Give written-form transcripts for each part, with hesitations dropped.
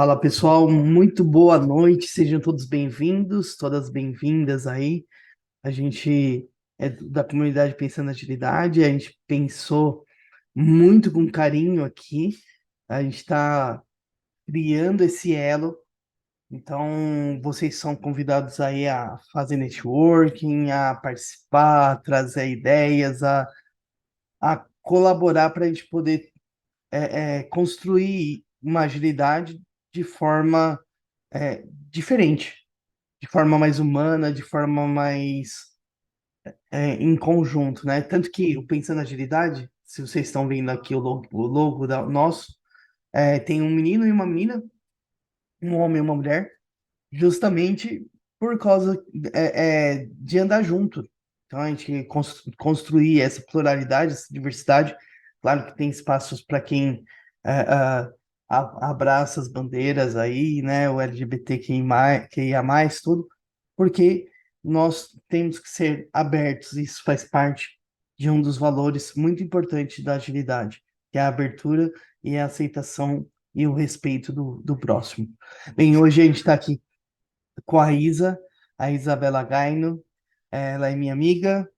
Fala pessoal, muito boa noite, sejam todos bem-vindos, todas bem-vindas aí. A gente é da comunidade Pensando na Agilidade, a gente pensou muito com carinho aqui, a gente está criando esse elo, então vocês são convidados aí a fazer networking, a participar, a trazer ideias, a colaborar para a gente poder construir uma agilidade de forma diferente, de forma mais humana, de forma mais em conjunto, né? Tanto que o Pensando Agilidade, se vocês estão vendo aqui o logo nosso, tem um menino e uma menina, um homem e uma mulher, justamente por causa de andar junto. Então, a gente construir essa pluralidade, essa diversidade. Claro que tem espaços para quem é, abraça as bandeiras aí, né? O LGBTQIA+, tudo, porque nós temos que ser abertos. Isso faz parte de um dos valores muito importantes da agilidade, que é a abertura e a aceitação e o respeito do próximo. Bem, hoje a gente está aqui com a Isa, a Isabela Gaino. Ela é minha amiga,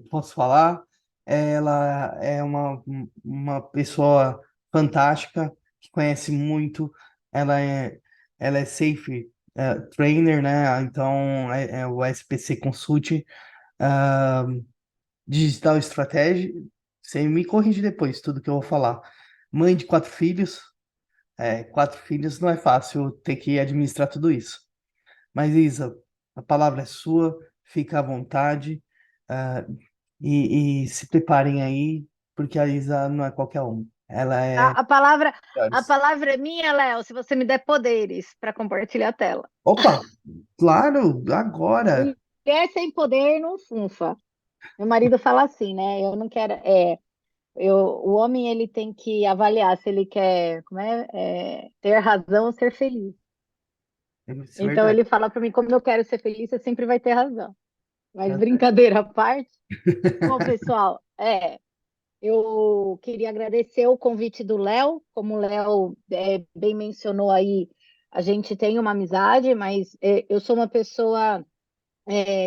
posso falar. Ela é uma pessoa fantástica, que conhece muito. Ela é, ela é Safe Trainer, né? Então, é o SPC Consult, ah, Digital Strategy. Você me corrige depois, tudo que eu vou falar. Mãe de 4 filhos. 4 filhos não é fácil ter que administrar tudo isso. Mas, Isa, a palavra é sua, fica à vontade, ah, e se preparem aí, porque a Isa não é qualquer um. Ela é. A, a palavra, a palavra é minha, Léo, se você me der poderes para compartilhar a tela. Opa, claro, agora. Mulher sem poder não funfa. Meu marido fala assim, né? Eu não quero. O homem ele tem que avaliar se ele quer, ter razão ou ser feliz. Isso é Então verdade. ele fala para mim, como eu quero ser feliz, você sempre vai ter razão. Mas brincadeira à parte. Bom, pessoal, eu queria agradecer o convite do Léo. Como o Léo bem mencionou aí, a gente tem uma amizade, mas eu sou uma pessoa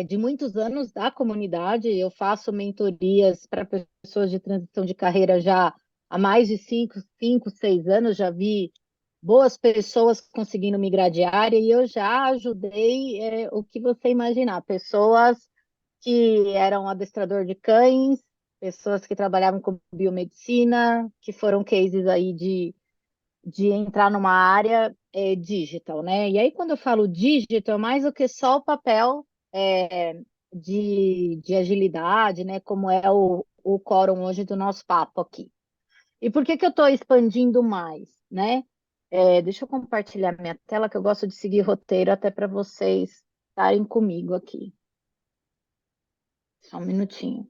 de muitos anos da comunidade. Eu faço mentorias para pessoas de transição de carreira já há mais de 6 anos. Já vi boas pessoas conseguindo migrar de área e eu já ajudei o que você imaginar. Pessoas que eram adestrador de cães, pessoas que trabalhavam com biomedicina, que foram cases aí de entrar numa área digital, né? E aí, quando eu falo digital, é mais do que só o papel é, de agilidade, né? Como é o quórum hoje do nosso papo aqui. E por que que eu estou expandindo mais, né? Deixa eu compartilhar minha tela, que eu gosto de seguir roteiro até para vocês estarem comigo aqui. Só um minutinho.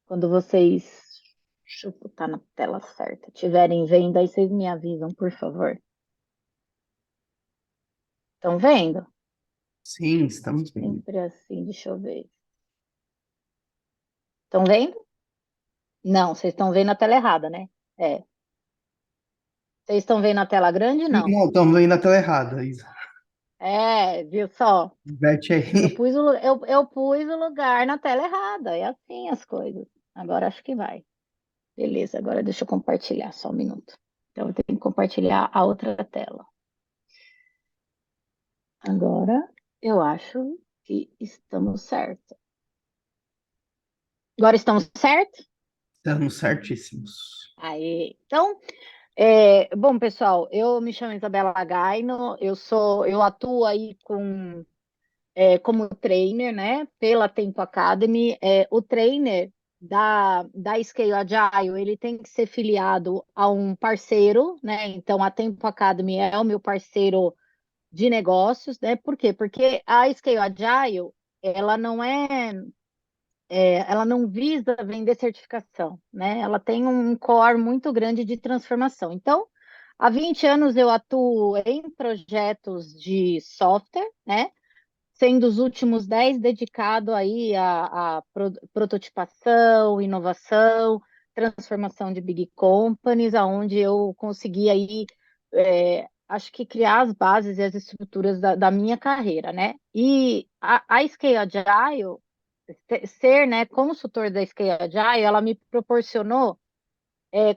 Quando vocês, deixa eu botar na tela certa, estiverem vendo, aí vocês me avisam, por favor. Estão vendo? Sim, estamos bem. Sempre assim, deixa eu ver. Estão vendo? Não, vocês estão vendo a tela errada, né? É. Vocês estão vendo a tela grande? Não. Não, estamos aí na tela errada, Isa. Viu só? Inverte Eu aí. pus eu pus o lugar na tela errada. É assim as coisas. Agora acho que vai. Beleza, agora deixa eu compartilhar só um minuto. Então eu tenho que compartilhar a outra tela. Agora eu acho que estamos certos. Agora estamos certos? Estamos certíssimos. Aí. Então, bom, pessoal, eu me chamo Isabela Gaino, eu atuo aí como trainer, né, pela Tempo Academy. O trainer da Scale Agile, ele tem que ser filiado a um parceiro, né? Então, a Tempo Academy é o meu parceiro de negócios, né? Por quê? Porque a Scale Agile, ela não é ela não visa vender certificação, né? Ela tem um core muito grande de transformação. Então, há 20 anos eu atuo em projetos de software, né? Sendo os últimos 10 dedicado aí à prototipação, inovação, transformação de big companies, aonde eu consegui aí acho que criar as bases e as estruturas da minha carreira, né? E a Scale Agile, ser, né, consultor da Scale Agile, ela me proporcionou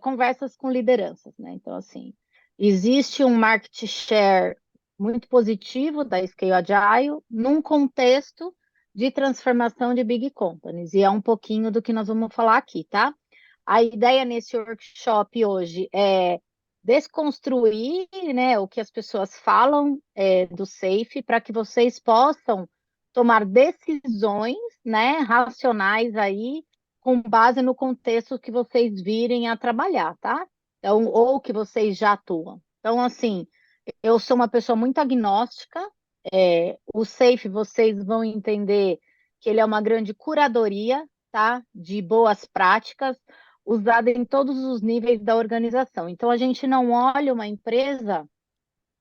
conversas com lideranças, né? Então, assim, existe um market share muito positivo da Scale Agile num contexto de transformação de big companies, e é um pouquinho do que nós vamos falar aqui, tá? A ideia nesse workshop hoje é desconstruir, né, o que as pessoas falam do SAFe para que vocês possam tomar decisões, né, racionais aí com base no contexto que vocês virem a trabalhar, tá? Então, ou que vocês já atuam. Então, assim, eu sou uma pessoa muito agnóstica. O SAFe, vocês vão entender que ele é uma grande curadoria, tá? De boas práticas, usada em todos os níveis da organização. Então, a gente não olha uma empresa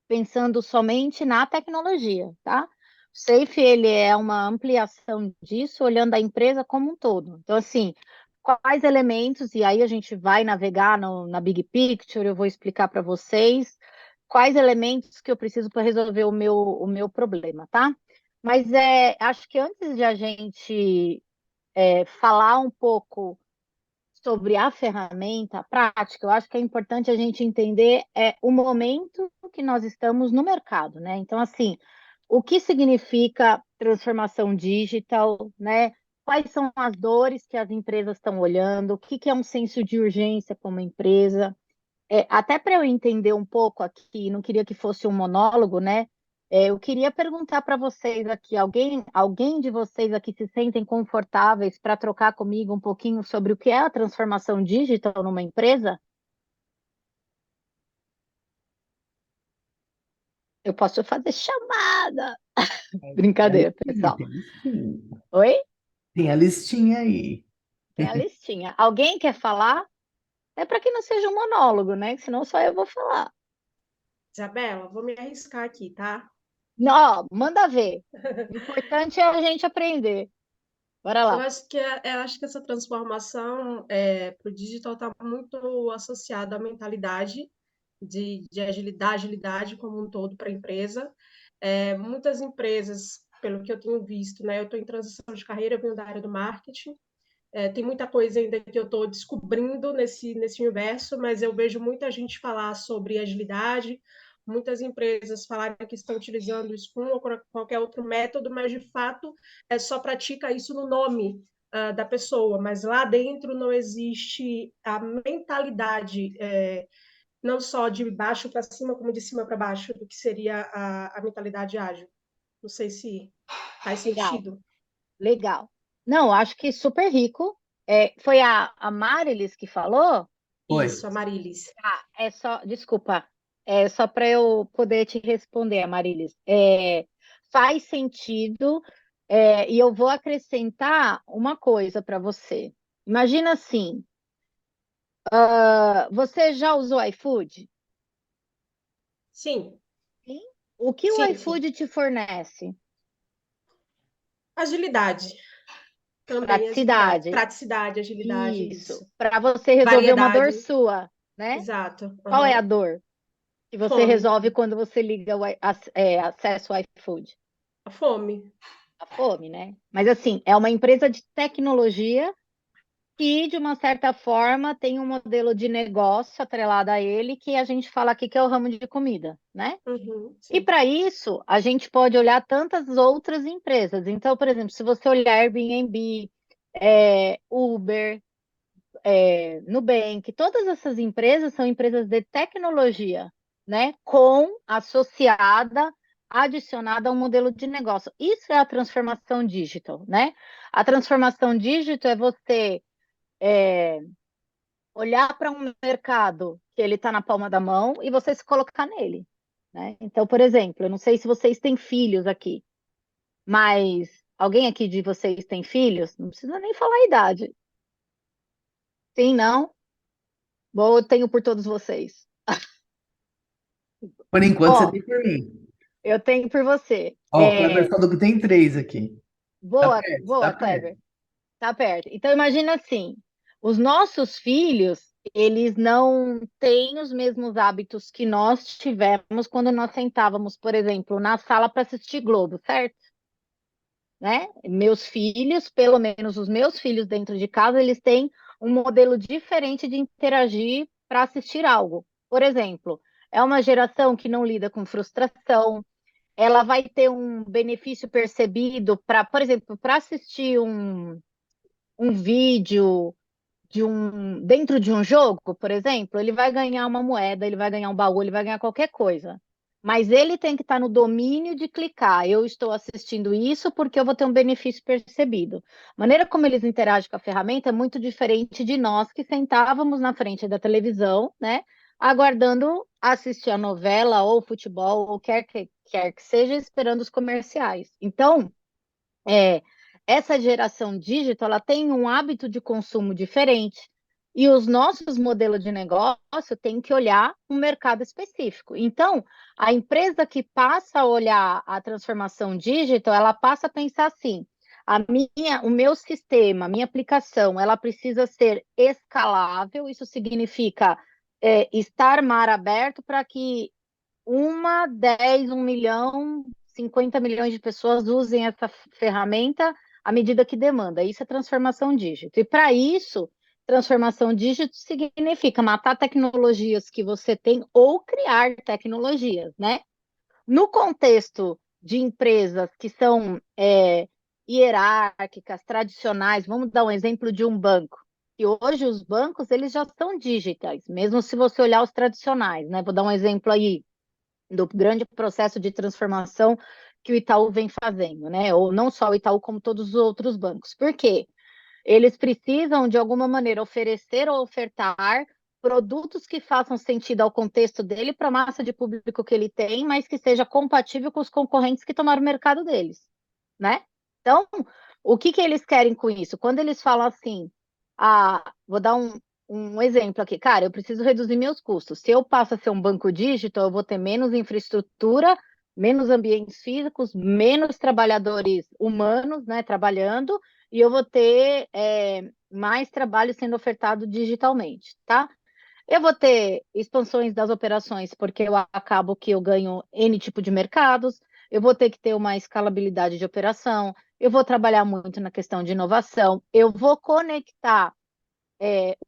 pensando somente na tecnologia, tá? O Safe, ele é uma ampliação disso, olhando a empresa como um todo. Então, assim, quais elementos, e aí a gente vai navegar na Big Picture, eu vou explicar para vocês quais elementos que eu preciso para resolver o meu problema, tá? Mas acho que antes de a gente falar um pouco sobre a ferramenta a prática, eu acho que é importante a gente entender o momento que nós estamos no mercado, né? Então, assim, o que significa transformação digital, né? Quais são as dores que as empresas estão olhando? O que que é um senso de urgência como empresa? Até para eu entender um pouco aqui, não queria que fosse um monólogo, né? Eu queria perguntar para vocês aqui, alguém de vocês aqui se sentem confortáveis para trocar comigo um pouquinho sobre o que é a transformação digital numa empresa? Eu posso fazer chamada. Tem a Brincadeira, listinha, pessoal. tem a listinha. Oi? Tem a listinha aí. Tem a listinha. Alguém quer falar? É para que não seja um monólogo, né? Senão só eu vou falar. Isabela, vou me arriscar aqui, tá? Não, manda ver. O importante é a gente aprender. Bora Eu lá. acho que, eu acho que essa transformação para o digital está muito associada à mentalidade de agilidade como um todo para a empresa. Muitas empresas, pelo que eu tenho visto, né, eu estou em transição de carreira, eu venho da área do marketing. Tem muita coisa ainda que eu estou descobrindo nesse universo, mas eu vejo muita gente falar sobre agilidade, muitas empresas falarem que estão utilizando o Scrum ou qualquer outro método, mas de fato só pratica isso no nome da pessoa, mas lá dentro não existe a mentalidade, não só de baixo para cima, como de cima para baixo, do que seria a mentalidade ágil. Não sei se faz Legal. sentido. Legal. Não, acho que super rico. Foi a Marilis que falou? Oi. Isso, Amarilis. Desculpa, só para eu poder te responder, Marilis. Faz sentido, e eu vou acrescentar uma coisa para você. Imagina assim, você já usou iFood? Sim, Sim. O que o sim. iFood te fornece? Agilidade. Também agilidade. Praticidade. Praticidade, agilidade, Isso. isso. Para você resolver uma dor Variedade. sua, né? Exato. Qual é a Uhum. dor que você Fome. resolve quando você liga acesso ao iFood? A fome. A fome, né? Mas assim, é uma empresa de tecnologia que, de uma certa forma, tem um modelo de negócio atrelado a ele que a gente fala aqui que é o ramo de comida, né? Uhum, E sim. para isso, a gente pode olhar tantas outras empresas. Então, por exemplo, se você olhar Airbnb, Uber, Nubank, todas essas empresas são empresas de tecnologia, né? Adicionada a um modelo de negócio. Isso é a transformação digital, né? A transformação digital é você olhar para um mercado que ele está na palma da mão e você se colocar nele, né? Então, por exemplo, eu não sei se vocês têm filhos aqui, mas alguém aqui de vocês tem filhos? Não precisa nem falar a idade. Sim, não? Bom, eu tenho por todos vocês. Por enquanto, você Ó, tem por mim. eu tenho por você. Ó, o Kleber falou que tem três aqui. Tá Boa, perto, tá boa, perto. Kleber. Tá perto. Então imagina assim, os nossos filhos, eles não têm os mesmos hábitos que nós tivemos quando nós sentávamos, por exemplo, na sala para assistir Globo, certo? Né? Meus filhos, pelo menos os meus filhos dentro de casa, eles têm um modelo diferente de interagir para assistir algo. Por exemplo, é uma geração que não lida com frustração, ela vai ter um benefício percebido para, por exemplo, para assistir um vídeo dentro de um jogo, por exemplo, ele vai ganhar uma moeda, ele vai ganhar um baú, ele vai ganhar qualquer coisa. Mas ele tem que estar no domínio de clicar. Eu estou assistindo isso porque eu vou ter um benefício percebido. A maneira como eles interagem com a ferramenta é muito diferente de nós que sentávamos na frente da televisão, né? Aguardando assistir a novela ou futebol ou quer que seja, esperando os comerciais. Então, é, essa geração digital, ela tem um hábito de consumo diferente e os nossos modelos de negócio têm que olhar um mercado específico. Então, a empresa que passa a olhar a transformação digital, ela passa a pensar assim: o meu sistema, a minha aplicação, ela precisa ser escalável. Isso significa estar mar aberto para que 1 milhão, 50 milhões de pessoas usem essa ferramenta à medida que demanda. Isso é transformação digital. E para isso, transformação digital significa matar tecnologias que você tem ou criar tecnologias, né? No contexto de empresas que são hierárquicas, tradicionais, vamos dar um exemplo de um banco. E hoje os bancos eles já são digitais, mesmo se você olhar os tradicionais, né? Vou dar um exemplo aí do grande processo de transformação que o Itaú vem fazendo, né? Ou não só o Itaú, como todos os outros bancos. Por quê? Eles precisam, de alguma maneira, oferecer ou ofertar produtos que façam sentido ao contexto dele, para a massa de público que ele tem, mas que seja compatível com os concorrentes que tomaram o mercado deles, né? Então, o que eles querem com isso? Quando eles falam assim, vou dar um exemplo aqui, cara, eu preciso reduzir meus custos. Se eu passo a ser um banco digital, eu vou ter menos infraestrutura, menos ambientes físicos, menos trabalhadores humanos, né, trabalhando, e eu vou ter mais trabalho sendo ofertado digitalmente, tá? Eu vou ter expansões das operações, porque eu acabo que eu ganho N tipo de mercados, eu vou ter que ter uma escalabilidade de operação, eu vou trabalhar muito na questão de inovação, eu vou conectar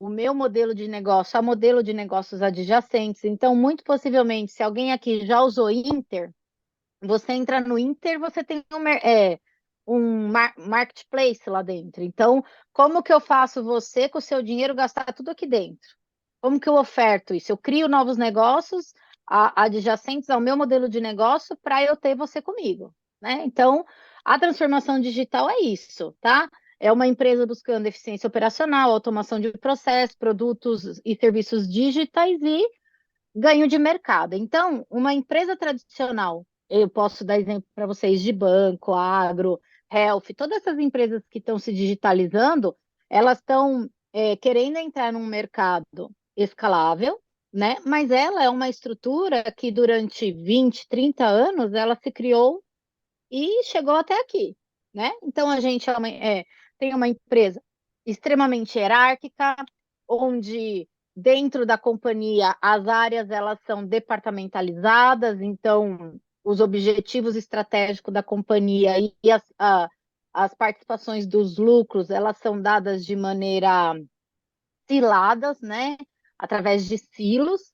o meu modelo de negócio a modelo de negócios adjacentes. Então, muito possivelmente, se alguém aqui já usou Inter, você entra no Inter, você tem marketplace lá dentro. Então, como que eu faço você, com o seu dinheiro, gastar tudo aqui dentro? Como que eu oferto isso? Eu crio novos negócios adjacentes ao meu modelo de negócio para eu ter você comigo, né? Então, a transformação digital é isso, tá? É uma empresa buscando eficiência operacional, automação de processos, produtos e serviços digitais e ganho de mercado. Então, uma empresa tradicional, eu posso dar exemplo para vocês de banco, agro, health, todas essas empresas que estão se digitalizando, elas estão querendo entrar num mercado escalável, né? Mas ela é uma estrutura que durante 20, 30 anos ela se criou e chegou até aqui, né? Então a gente tem uma empresa extremamente hierárquica, onde dentro da companhia as áreas elas são departamentalizadas, então os objetivos estratégicos da companhia e as participações dos lucros elas são dadas de maneira siladas, né? Através de silos.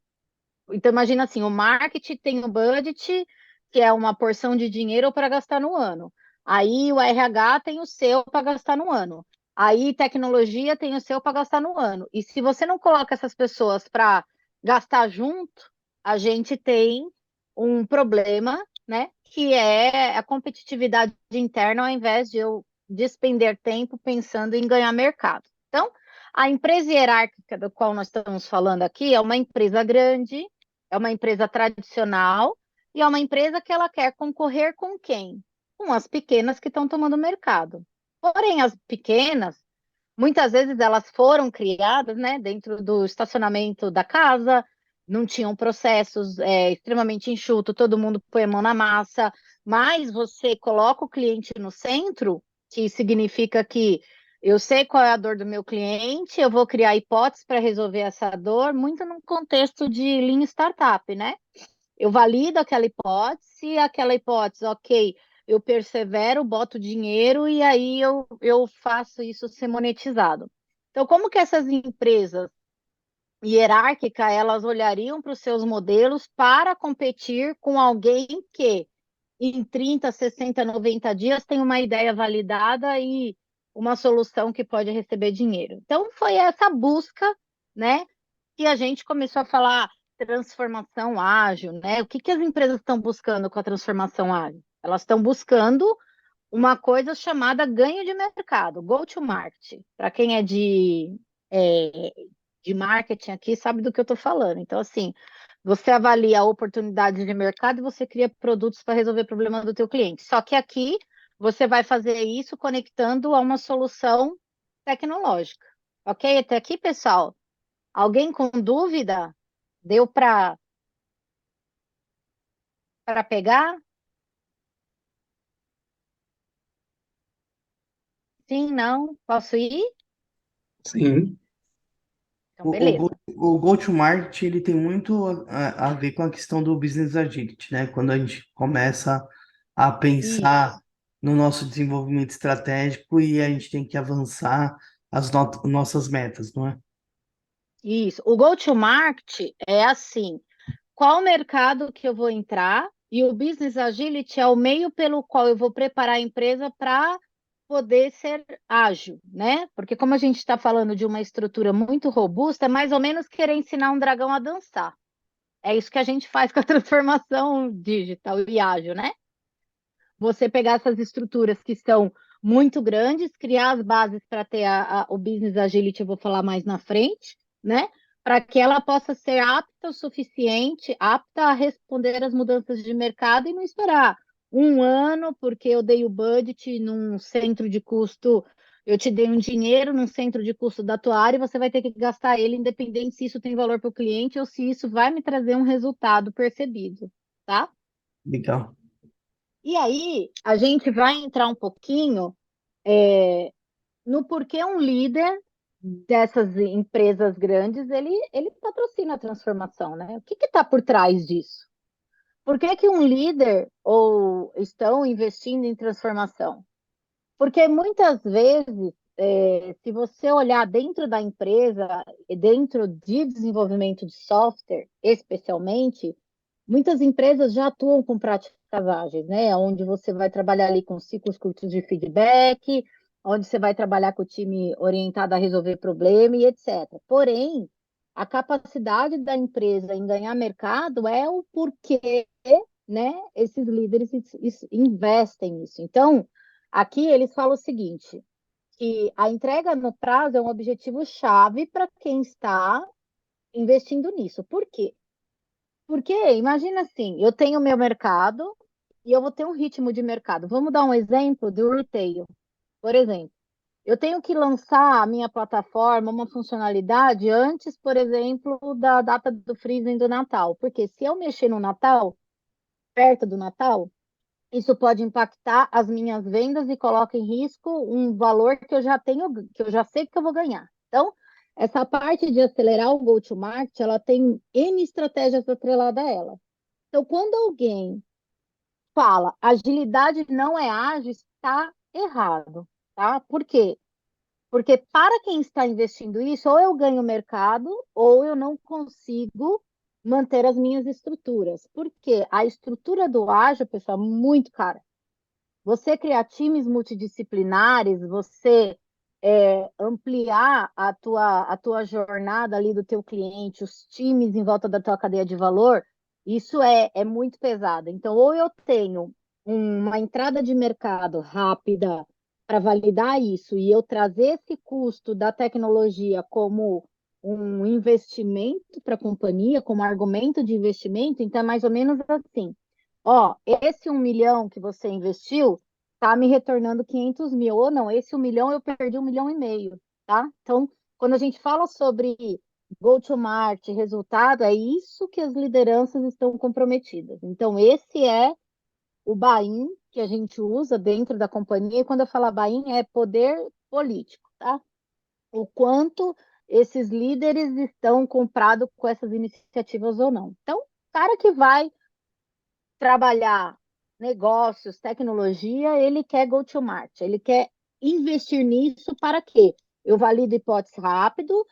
Então, imagina assim: o marketing tem o budget, que é uma porção de dinheiro para gastar no ano. Aí o RH tem o seu para gastar no ano. Aí tecnologia tem o seu para gastar no ano. E se você não coloca essas pessoas para gastar junto, a gente tem um problema, né? Que é a competitividade interna, ao invés de eu despender tempo pensando em ganhar mercado. Então, a empresa hierárquica do qual nós estamos falando aqui é uma empresa grande, é uma empresa tradicional e é uma empresa que ela quer concorrer com quem? Com as pequenas que estão tomando mercado. Porém, as pequenas, muitas vezes elas foram criadas, né, dentro do estacionamento da casa, não tinham processos extremamente enxuto, todo mundo põe a mão na massa, mas você coloca o cliente no centro, que significa que Eu sei qual é a dor do meu cliente, eu vou criar hipóteses para resolver essa dor, muito no contexto de Lean Startup, né? Eu valido aquela hipótese, ok, eu persevero, boto dinheiro e aí eu faço isso ser monetizado. Então, como que essas empresas hierárquicas, elas olhariam para os seus modelos para competir com alguém que em 30, 60, 90 dias tem uma ideia validada e uma solução que pode receber dinheiro. Então, foi essa busca, né, que a gente começou a falar transformação ágil, né? O que que as empresas estão buscando com a transformação ágil? Elas estão buscando uma coisa chamada ganho de mercado, go to market. Para quem é, de marketing aqui, sabe do que eu estou falando. Então, assim, você avalia oportunidades de mercado e você cria produtos para resolver o problema do teu cliente. Só que aqui você vai fazer isso conectando a uma solução tecnológica. Ok? Até aqui, pessoal. Alguém com dúvida? Deu para pegar? Sim, não? Posso ir? Sim. Então, beleza. O go-to-market ele tem muito a ver com a questão do business agility, né? Quando a gente começa a pensar Isso, no nosso desenvolvimento estratégico e a gente tem que avançar nossas metas, não é? isso. O go-to-market é assim: qual mercado que eu vou entrar? E o business agility é o meio pelo qual eu vou preparar a empresa para poder ser ágil, né? Porque como a gente está falando de uma estrutura muito robusta, é mais ou menos querer ensinar um dragão a dançar. É isso que a gente faz com a transformação digital e ágil, né? Você pegar essas estruturas que são muito grandes, criar as bases para ter o business agility, eu vou falar mais na frente, né? Para que ela possa ser apta o suficiente, apta a responder às mudanças de mercado e não esperar um ano, porque eu dei o budget num centro de custo, eu te dei um dinheiro num centro de custo da tua área e você vai ter que gastar ele, independente se isso tem valor para o cliente ou se isso vai me trazer um resultado percebido, tá? Legal. E aí, a gente vai entrar um pouquinho é, no porquê um líder dessas empresas grandes, ele patrocina a transformação, né? O que está por trás disso? Por que que um líder ou estão investindo em transformação? Porque muitas vezes, se você olhar dentro da empresa, e dentro de desenvolvimento de software, especialmente, muitas empresas já atuam com práticas ágeis, né? Onde você vai trabalhar ali com ciclos curtos de feedback, onde você vai trabalhar com o time orientado a resolver problema e etc. Porém, a capacidade da empresa em ganhar mercado é o porquê, né? Esses líderes investem nisso. Então, aqui eles falam o seguinte, que a entrega no prazo é um objetivo chave para quem está investindo nisso. Por quê? Porque imagina assim, eu tenho meu mercado e eu vou ter um ritmo de mercado. Vamos dar um exemplo do retail. Por exemplo, eu tenho que lançar a minha plataforma, uma funcionalidade antes, por exemplo, da data do freezing do Natal. Porque se eu mexer no Natal, perto do Natal, isso pode impactar as minhas vendas e coloca em risco um valor que eu já tenho, que eu já sei que eu vou ganhar. Então, essa parte de acelerar o go-to-market, ela tem N estratégias atreladas a ela. Então, quando alguém fala agilidade não é ágil, está errado, tá? Por quê? Porque para quem está investindo isso, ou eu ganho mercado, ou eu não consigo manter as minhas estruturas. Porque a estrutura do ágil, pessoal, é muito cara. Você criar times multidisciplinares, você ampliar a tua jornada ali do teu cliente, os times em volta da tua cadeia de valor, isso é muito pesado. Então, ou eu tenho uma entrada de mercado rápida para validar isso e eu trazer esse custo da tecnologia como um investimento para a companhia, como argumento de investimento, então é mais ou menos assim. Ó, esse 1 milhão que você investiu está me retornando 500 mil. Ou não, esse 1 milhão eu perdi 1,5 milhão, tá? Então, quando a gente fala sobre go-to-market, resultado, é isso que as lideranças estão comprometidas. Então, esse é o buy-in que a gente usa dentro da companhia. E quando eu falo buy-in, é poder político. tá? O quanto esses líderes estão comprados com essas iniciativas ou não. Então, o cara que vai trabalhar negócios, tecnologia, ele quer go to market, ele quer investir nisso para quê? Eu valido hipótese rápido,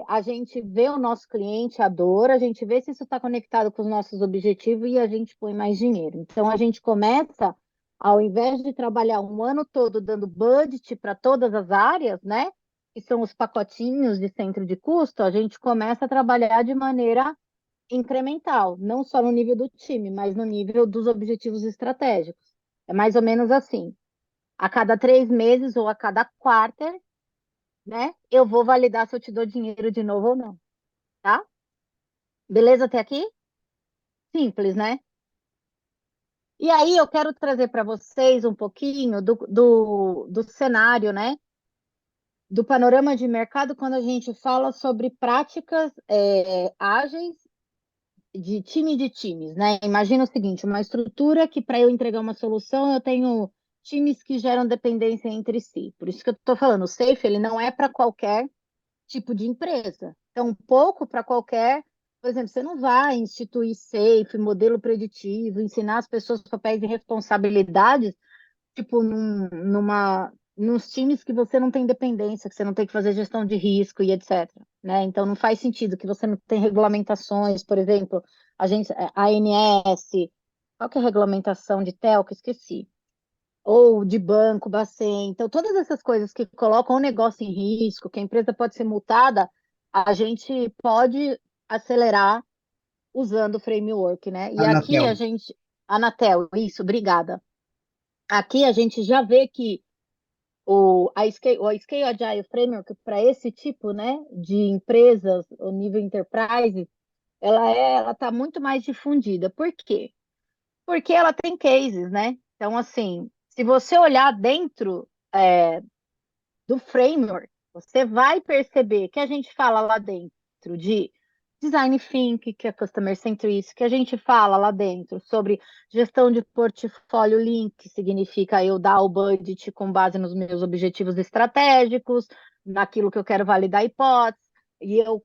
a gente vê o nosso cliente, a dor, a gente vê se isso está conectado com os nossos objetivos e a gente põe mais dinheiro. Então, a gente começa, ao invés de trabalhar um ano todo dando budget para todas as áreas, né? Que são os pacotinhos de centro de custo, a gente começa a trabalhar de maneira incremental, não só no nível do time, mas no nível dos objetivos estratégicos. É mais ou menos assim. A cada 3 meses ou a cada quarter, né? Eu vou validar se eu te dou dinheiro de novo ou não, tá? Beleza até aqui? Simples, né? E aí eu quero trazer para vocês um pouquinho do cenário, né? Do panorama de mercado quando a gente fala sobre práticas ágeis de times, né? Imagina o seguinte, uma estrutura que para eu entregar uma solução eu tenho times que geram dependência entre si. Por isso que eu estou falando, o Safe ele não é para qualquer tipo de empresa. Então, um pouco para qualquer, por exemplo, você não vai instituir Safe, modelo preditivo, ensinar as pessoas papéis de responsabilidades, tipo nos times que você não tem dependência, que você não tem que fazer gestão de risco e etc. Né? Então, não faz sentido que você não tem regulamentações, por exemplo, a ANS, qual que é a regulamentação de telco? Esqueci. Ou de banco, Bacen. Então, todas essas coisas que colocam o negócio em risco, que a empresa pode ser multada, a gente pode acelerar usando o framework, né? E aqui Anatel. a gente... Anatel, isso, obrigada. Aqui a gente já vê que a Scale Agile Framework para esse tipo, né, de empresas, o nível enterprise, ela está muito mais difundida. Por quê? Porque ela tem cases, né? Então, assim, se você olhar dentro do framework, você vai perceber que a gente fala lá dentro de design thinking, que é customer centricity, que a gente fala lá dentro sobre gestão de portfólio link, que significa eu dar o budget com base nos meus objetivos estratégicos, naquilo que eu quero validar a hipótese, e eu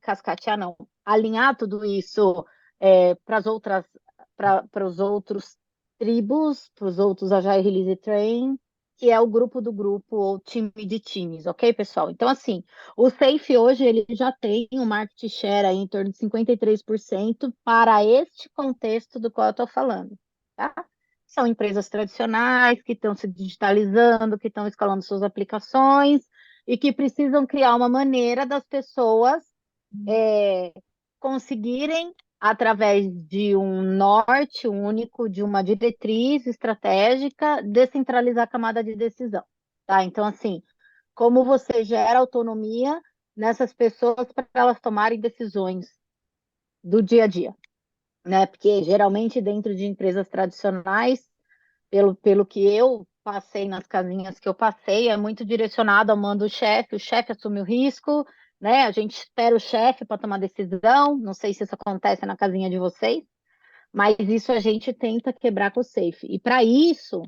cascatear, não, alinhar tudo isso para as outras, para os outros tribos, para os outros Agile Release Train, que é o grupo do grupo ou time de times, ok, pessoal? Então, assim, o Safe hoje ele já tem um market share aí em torno de 53% para este contexto do qual eu estou falando, tá? São empresas tradicionais que estão se digitalizando, que estão escalando suas aplicações e que precisam criar uma maneira das pessoas conseguirem, através de um norte único, de uma diretriz estratégica, descentralizar a camada de decisão, tá? Então, assim, como você gera autonomia nessas pessoas para elas tomarem decisões do dia a dia, né? Porque geralmente dentro de empresas tradicionais, pelo que eu passei nas casinhas que eu passei, é muito direcionado ao mando do chefe, o chefe assume o risco, né? A gente espera o chefe para tomar decisão, não sei se isso acontece na casinha de vocês, mas isso a gente tenta quebrar com o Safe. E para isso,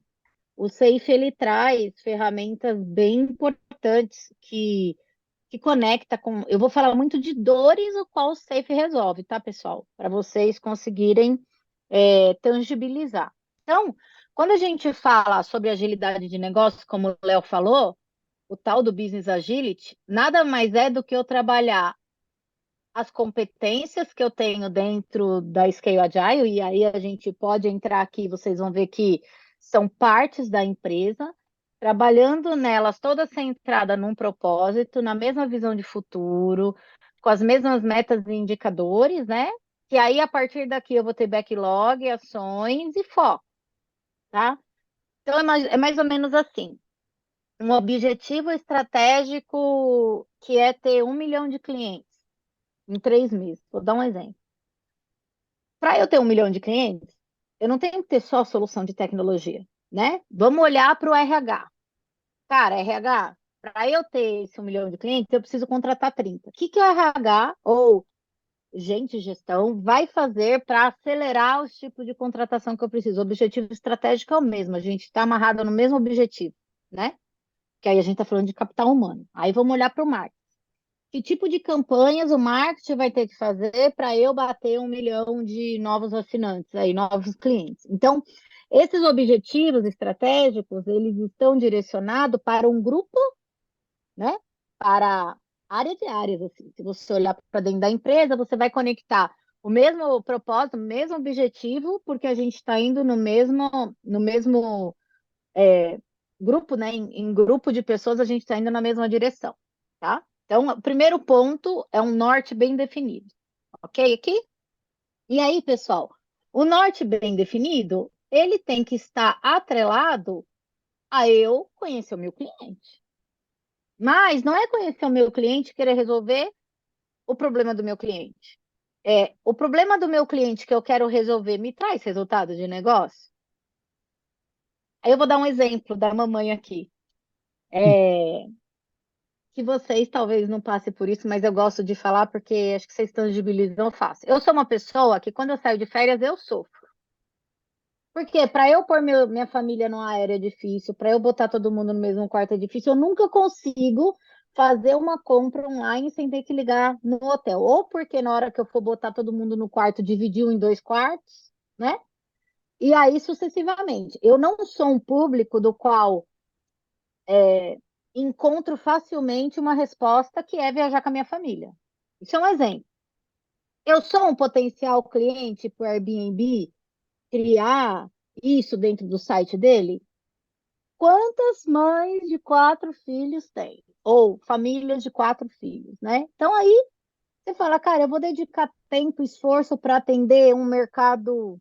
o Safe ele traz ferramentas bem importantes que conecta com. Eu vou falar muito de dores, o qual o Safe resolve, tá, pessoal? Para vocês conseguirem tangibilizar. Então, quando a gente fala sobre agilidade de negócio, como o Léo falou, o tal do Business Agility, nada mais é do que eu trabalhar as competências que eu tenho dentro da Scale Agile, e aí a gente pode entrar aqui, vocês vão ver que são partes da empresa, trabalhando nelas toda centrada num propósito, na mesma visão de futuro, com as mesmas metas e indicadores, né? Que aí, a partir daqui, eu vou ter backlog, ações e foco, tá? Então, é mais ou menos assim. Um objetivo estratégico que é ter 1 milhão de clientes em 3 meses. Vou dar um exemplo. Para eu ter 1 milhão de clientes, eu não tenho que ter só solução de tecnologia, né? Vamos olhar para o RH. Cara, RH, para eu ter esse 1 milhão de clientes, eu preciso contratar 30. O que o RH ou gente de gestão vai fazer para acelerar os tipos de contratação que eu preciso? O objetivo estratégico é o mesmo, a gente está amarrado no mesmo objetivo, né? que aí a gente está falando de capital humano. Aí vamos olhar para o marketing. Que tipo de campanhas o marketing vai ter que fazer para eu bater 1 milhão de novos assinantes, aí, novos clientes? Então, esses objetivos estratégicos, eles estão direcionados para um grupo, né? Para área de áreas, assim. Se você olhar para dentro da empresa, você vai conectar o mesmo propósito, o mesmo objetivo, porque a gente está indo no mesmo grupo, né? Em grupo de pessoas, a gente está indo na mesma direção, tá? Então, o primeiro ponto é um norte bem definido, ok? Aqui? E aí, pessoal, o norte bem definido, ele tem que estar atrelado a eu conhecer o meu cliente. Mas não é conhecer o meu cliente e querer resolver o problema do meu cliente. O problema do meu cliente que eu quero resolver me traz resultado de negócio? Aí eu vou dar um exemplo da mamãe aqui. É, que vocês talvez não passem por isso, mas eu gosto de falar porque acho que vocês tangibilizam fácil. Eu sou uma pessoa que quando eu saio de férias eu sofro. Porque para eu pôr minha família numa área é difícil, para eu botar todo mundo no mesmo quarto é difícil, eu nunca consigo fazer uma compra online sem ter que ligar no hotel. Ou porque na hora que eu for botar todo mundo no quarto, dividiu em 2 quartos, né? E aí sucessivamente. Eu não sou um público do qual encontro facilmente uma resposta que é viajar com a minha família. Isso é um exemplo. Eu sou um potencial cliente para o Airbnb criar isso dentro do site dele? Quantas mães de 4 filhos tem? Ou famílias de 4 filhos, né? Então aí você fala, cara, eu vou dedicar tempo e esforço para atender um mercado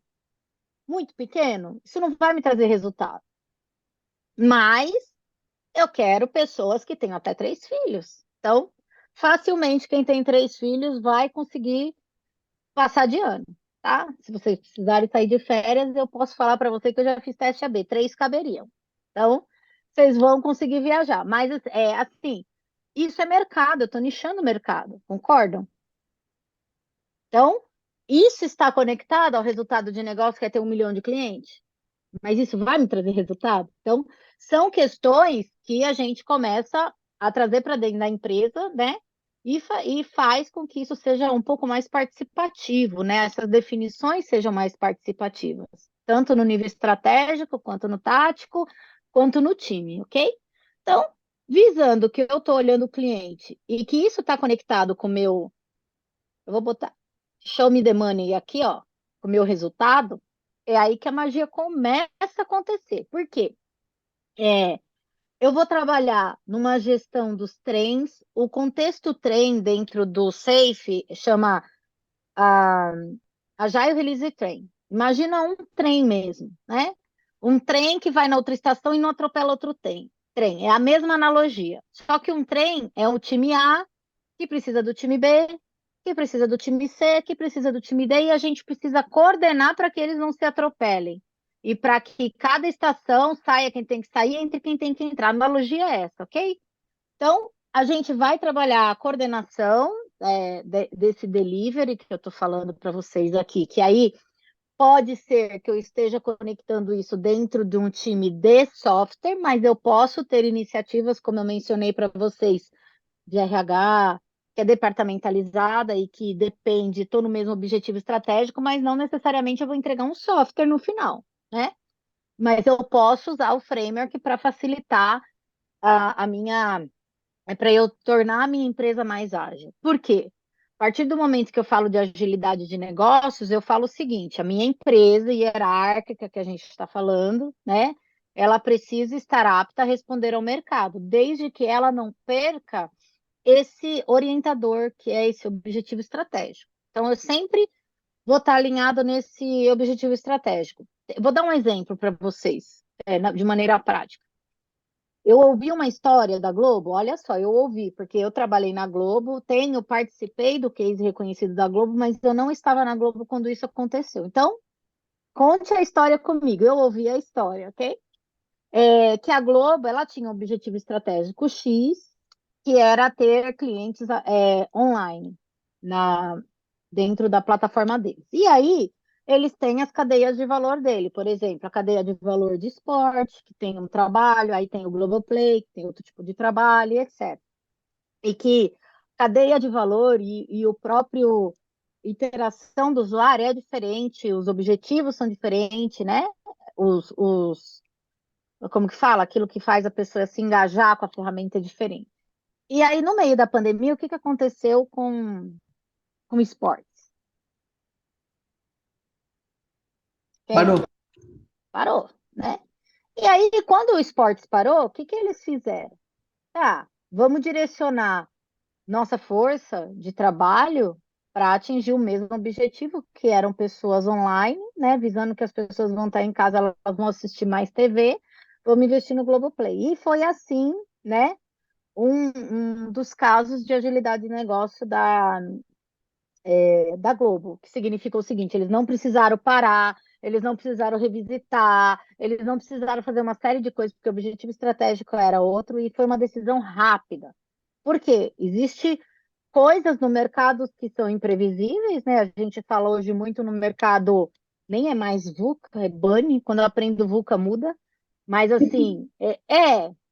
muito pequeno? Isso não vai me trazer resultado. Mas eu quero pessoas que tenham até 3 filhos. Então, facilmente quem tem 3 filhos vai conseguir passar de ano, tá? Se vocês precisarem sair de férias, eu posso falar para você que eu já fiz teste AB, 3 caberiam. Então, vocês vão conseguir viajar. Mas, assim, isso é mercado, eu estou nichando o mercado, concordam? Então, isso está conectado ao resultado de negócio que é ter 1 milhão de clientes? Mas isso vai me trazer resultado? Então, são questões que a gente começa a trazer para dentro da empresa, né? E faz com que isso seja um pouco mais participativo, né? Essas definições sejam mais participativas, tanto no nível estratégico, quanto no tático, quanto no time, ok? Então, visando que eu estou olhando o cliente e que isso está conectado com o meu, eu vou botar show me the money aqui, ó, com o meu resultado, é aí que a magia começa a acontecer. Por quê? É, eu vou trabalhar numa gestão dos trens, o contexto trem dentro do SAFe chama a Agile Release Train. Imagina um trem mesmo, né? Um trem que vai na outra estação e não atropela outro trem. É a mesma analogia. Só que um trem é o time A que precisa do time B, que precisa do time C, que precisa do time D, e a gente precisa coordenar para que eles não se atropelem. E para que cada estação saia quem tem que sair, entre quem tem que entrar. A analogia é essa, ok? Então, a gente vai trabalhar a coordenação desse delivery que eu estou falando para vocês aqui, que aí pode ser que eu esteja conectando isso dentro de um time de software, mas eu posso ter iniciativas, como eu mencionei para vocês, de RH, que é departamentalizada e que depende, estou no mesmo objetivo estratégico, mas não necessariamente eu vou entregar um software no final, né? Mas eu posso usar o framework para facilitar a minha, para eu tornar a minha empresa mais ágil. Por quê? A partir do momento que eu falo de agilidade de negócios, eu falo o seguinte: a minha empresa hierárquica que a gente está falando, né? Ela precisa estar apta a responder ao mercado, desde que ela não perca esse orientador, que é esse objetivo estratégico. Então, eu sempre vou estar alinhado nesse objetivo estratégico. Eu vou dar um exemplo para vocês, de maneira prática. Eu ouvi uma história da Globo, olha só, eu ouvi, porque eu trabalhei na Globo, participei do case reconhecido da Globo, mas eu não estava na Globo quando isso aconteceu. Então, conte a história comigo, eu ouvi a história, ok? Que a Globo, ela tinha um objetivo estratégico X, que era ter clientes online dentro da plataforma deles. E aí, eles têm as cadeias de valor dele. Por exemplo, a cadeia de valor de esporte, que tem um trabalho, aí tem o Globoplay, que tem outro tipo de trabalho, e etc. E que cadeia de valor e o próprio interação do usuário é diferente, os objetivos são diferentes, né? Como que fala? Aquilo que faz a pessoa se engajar com a ferramenta é diferente. E aí, no meio da pandemia, o que que aconteceu com esportes? Parou. Quem? Parou, né? E aí, quando o esportes parou, o que que eles fizeram? Tá, vamos direcionar nossa força de trabalho para atingir o mesmo objetivo, que eram pessoas online, né? Visando que as pessoas vão estar em casa, elas vão assistir mais TV, vamos investir no Globoplay. E foi assim, né? Um dos casos de agilidade de negócio da Globo, que significou o seguinte: eles não precisaram parar, eles não precisaram revisitar, eles não precisaram fazer uma série de coisas, porque o objetivo estratégico era outro, e foi uma decisão rápida. Por quê? Existe coisas no mercado que são imprevisíveis, né? A gente fala hoje muito no mercado, nem é mais VUCA, é Bunny, quando eu aprendo VUCA muda, mas assim,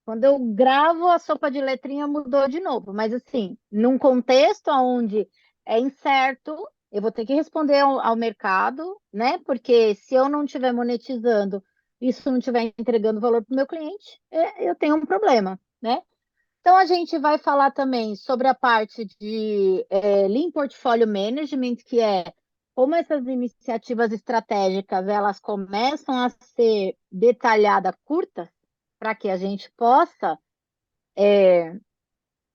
quando eu gravo a sopa de letrinha mudou de novo, mas assim, num contexto onde é incerto, eu vou ter que responder ao mercado, né? Porque se eu não estiver monetizando, isso não estiver entregando valor para o meu cliente, eu tenho um problema, né? Então, a gente vai falar também sobre a parte de Lean Portfolio Management, que é como essas iniciativas estratégicas elas começam a ser detalhadas, curtas, para que a gente possa,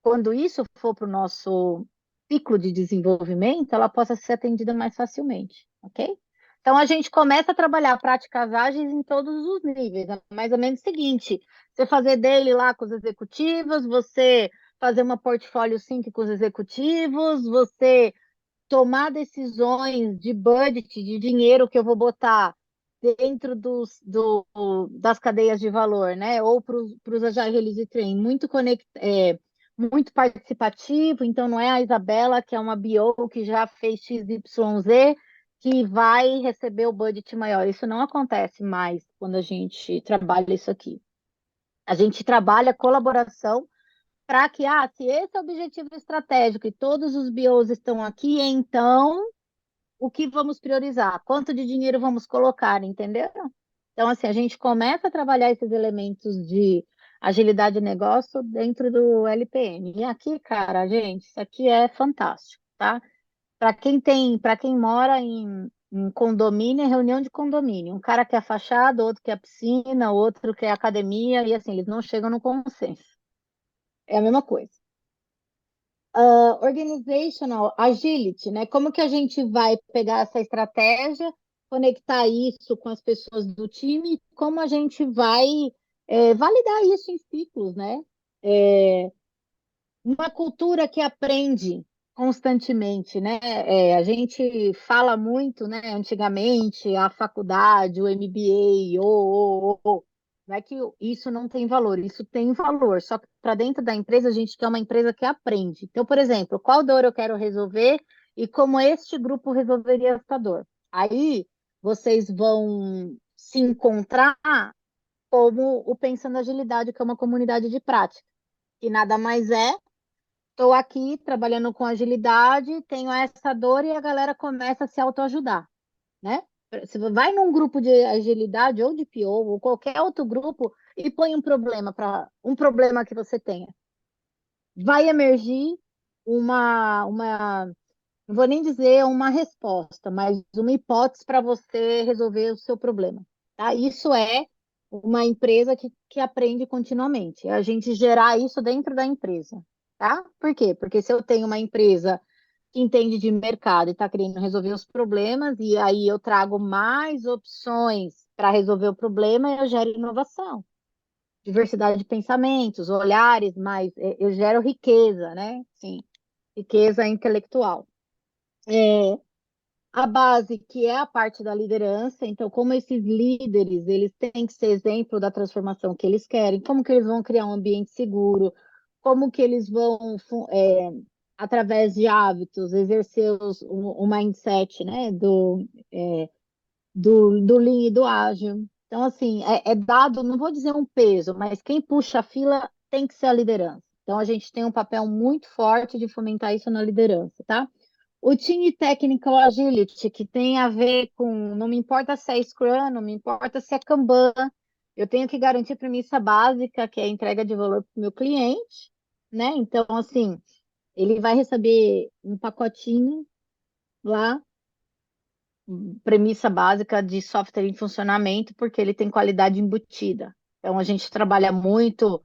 quando isso for para o nosso ciclo de desenvolvimento, ela possa ser atendida mais facilmente, ok? Então, a gente começa a trabalhar práticas ágeis em todos os níveis. É mais ou menos o seguinte: você fazer daily lá com os executivos, você fazer uma portfólio sync com os executivos, você tomar decisões de budget, de dinheiro que eu vou botar dentro das cadeias de valor, né? Ou para os Agile Release Train, muito participativo, então não é a Isabela, que é uma BO que já fez XYZ, que vai receber o budget maior. Isso não acontece mais quando a gente trabalha isso aqui. A gente trabalha colaboração para que, se esse é o objetivo estratégico e todos os BOs estão aqui, então o que vamos priorizar? Quanto de dinheiro vamos colocar, entendeu? Então, assim, a gente começa a trabalhar esses elementos de agilidade de negócio dentro do LPM. E aqui, cara, gente, isso aqui é fantástico, tá? Para quem mora em condomínio, é reunião de condomínio. Um cara quer a fachada, outro quer a piscina, outro quer a academia, e assim, eles não chegam no consenso. É a mesma coisa. Organizational agility, né? Como que a gente vai pegar essa estratégia, conectar isso com as pessoas do time, como a gente vai validar isso em ciclos, né? É, uma cultura que aprende constantemente, né? A gente fala muito, né? Antigamente, a faculdade, o MBA, não é que isso não tem valor, isso tem valor, só que para dentro da empresa a gente quer uma empresa que aprende. Então, por exemplo, qual dor eu quero resolver e como este grupo resolveria essa dor. Aí vocês vão se encontrar como o Pensando Agilidade, que é uma comunidade de prática, que nada mais é. Estou aqui trabalhando com agilidade, tenho essa dor e a galera começa a se autoajudar, né? Você vai num grupo de agilidade ou de PO ou qualquer outro grupo e põe um problema que você tenha. Vai emergir não vou nem dizer uma resposta, mas uma hipótese para você resolver o seu problema. Tá? Isso é uma empresa que aprende continuamente. É a gente gerar isso dentro da empresa. Tá? Por quê? Porque se eu tenho uma empresa que entende de mercado e está querendo resolver os problemas, e aí eu trago mais opções para resolver o problema, eu gero inovação, diversidade de pensamentos, olhares, mas eu gero riqueza, né? Sim, riqueza intelectual. A base, que é a parte da liderança, então, como esses líderes, eles têm que ser exemplo da transformação que eles querem, como que eles vão criar um ambiente seguro, como que eles vão, através de hábitos, exercer o mindset, né, do Lean e do ágil. Então, assim, é dado, não vou dizer um peso, mas quem puxa a fila tem que ser a liderança. Então, a gente tem um papel muito forte de fomentar isso na liderança, tá? O time Technical Agility, que tem a ver com, não me importa se é Scrum, não me importa se é Kanban, eu tenho que garantir premissa básica, que é a entrega de valor para o meu cliente, né? Então, assim, ele vai receber um pacotinho lá, premissa básica de software em funcionamento, porque ele tem qualidade embutida. Então, a gente trabalha muito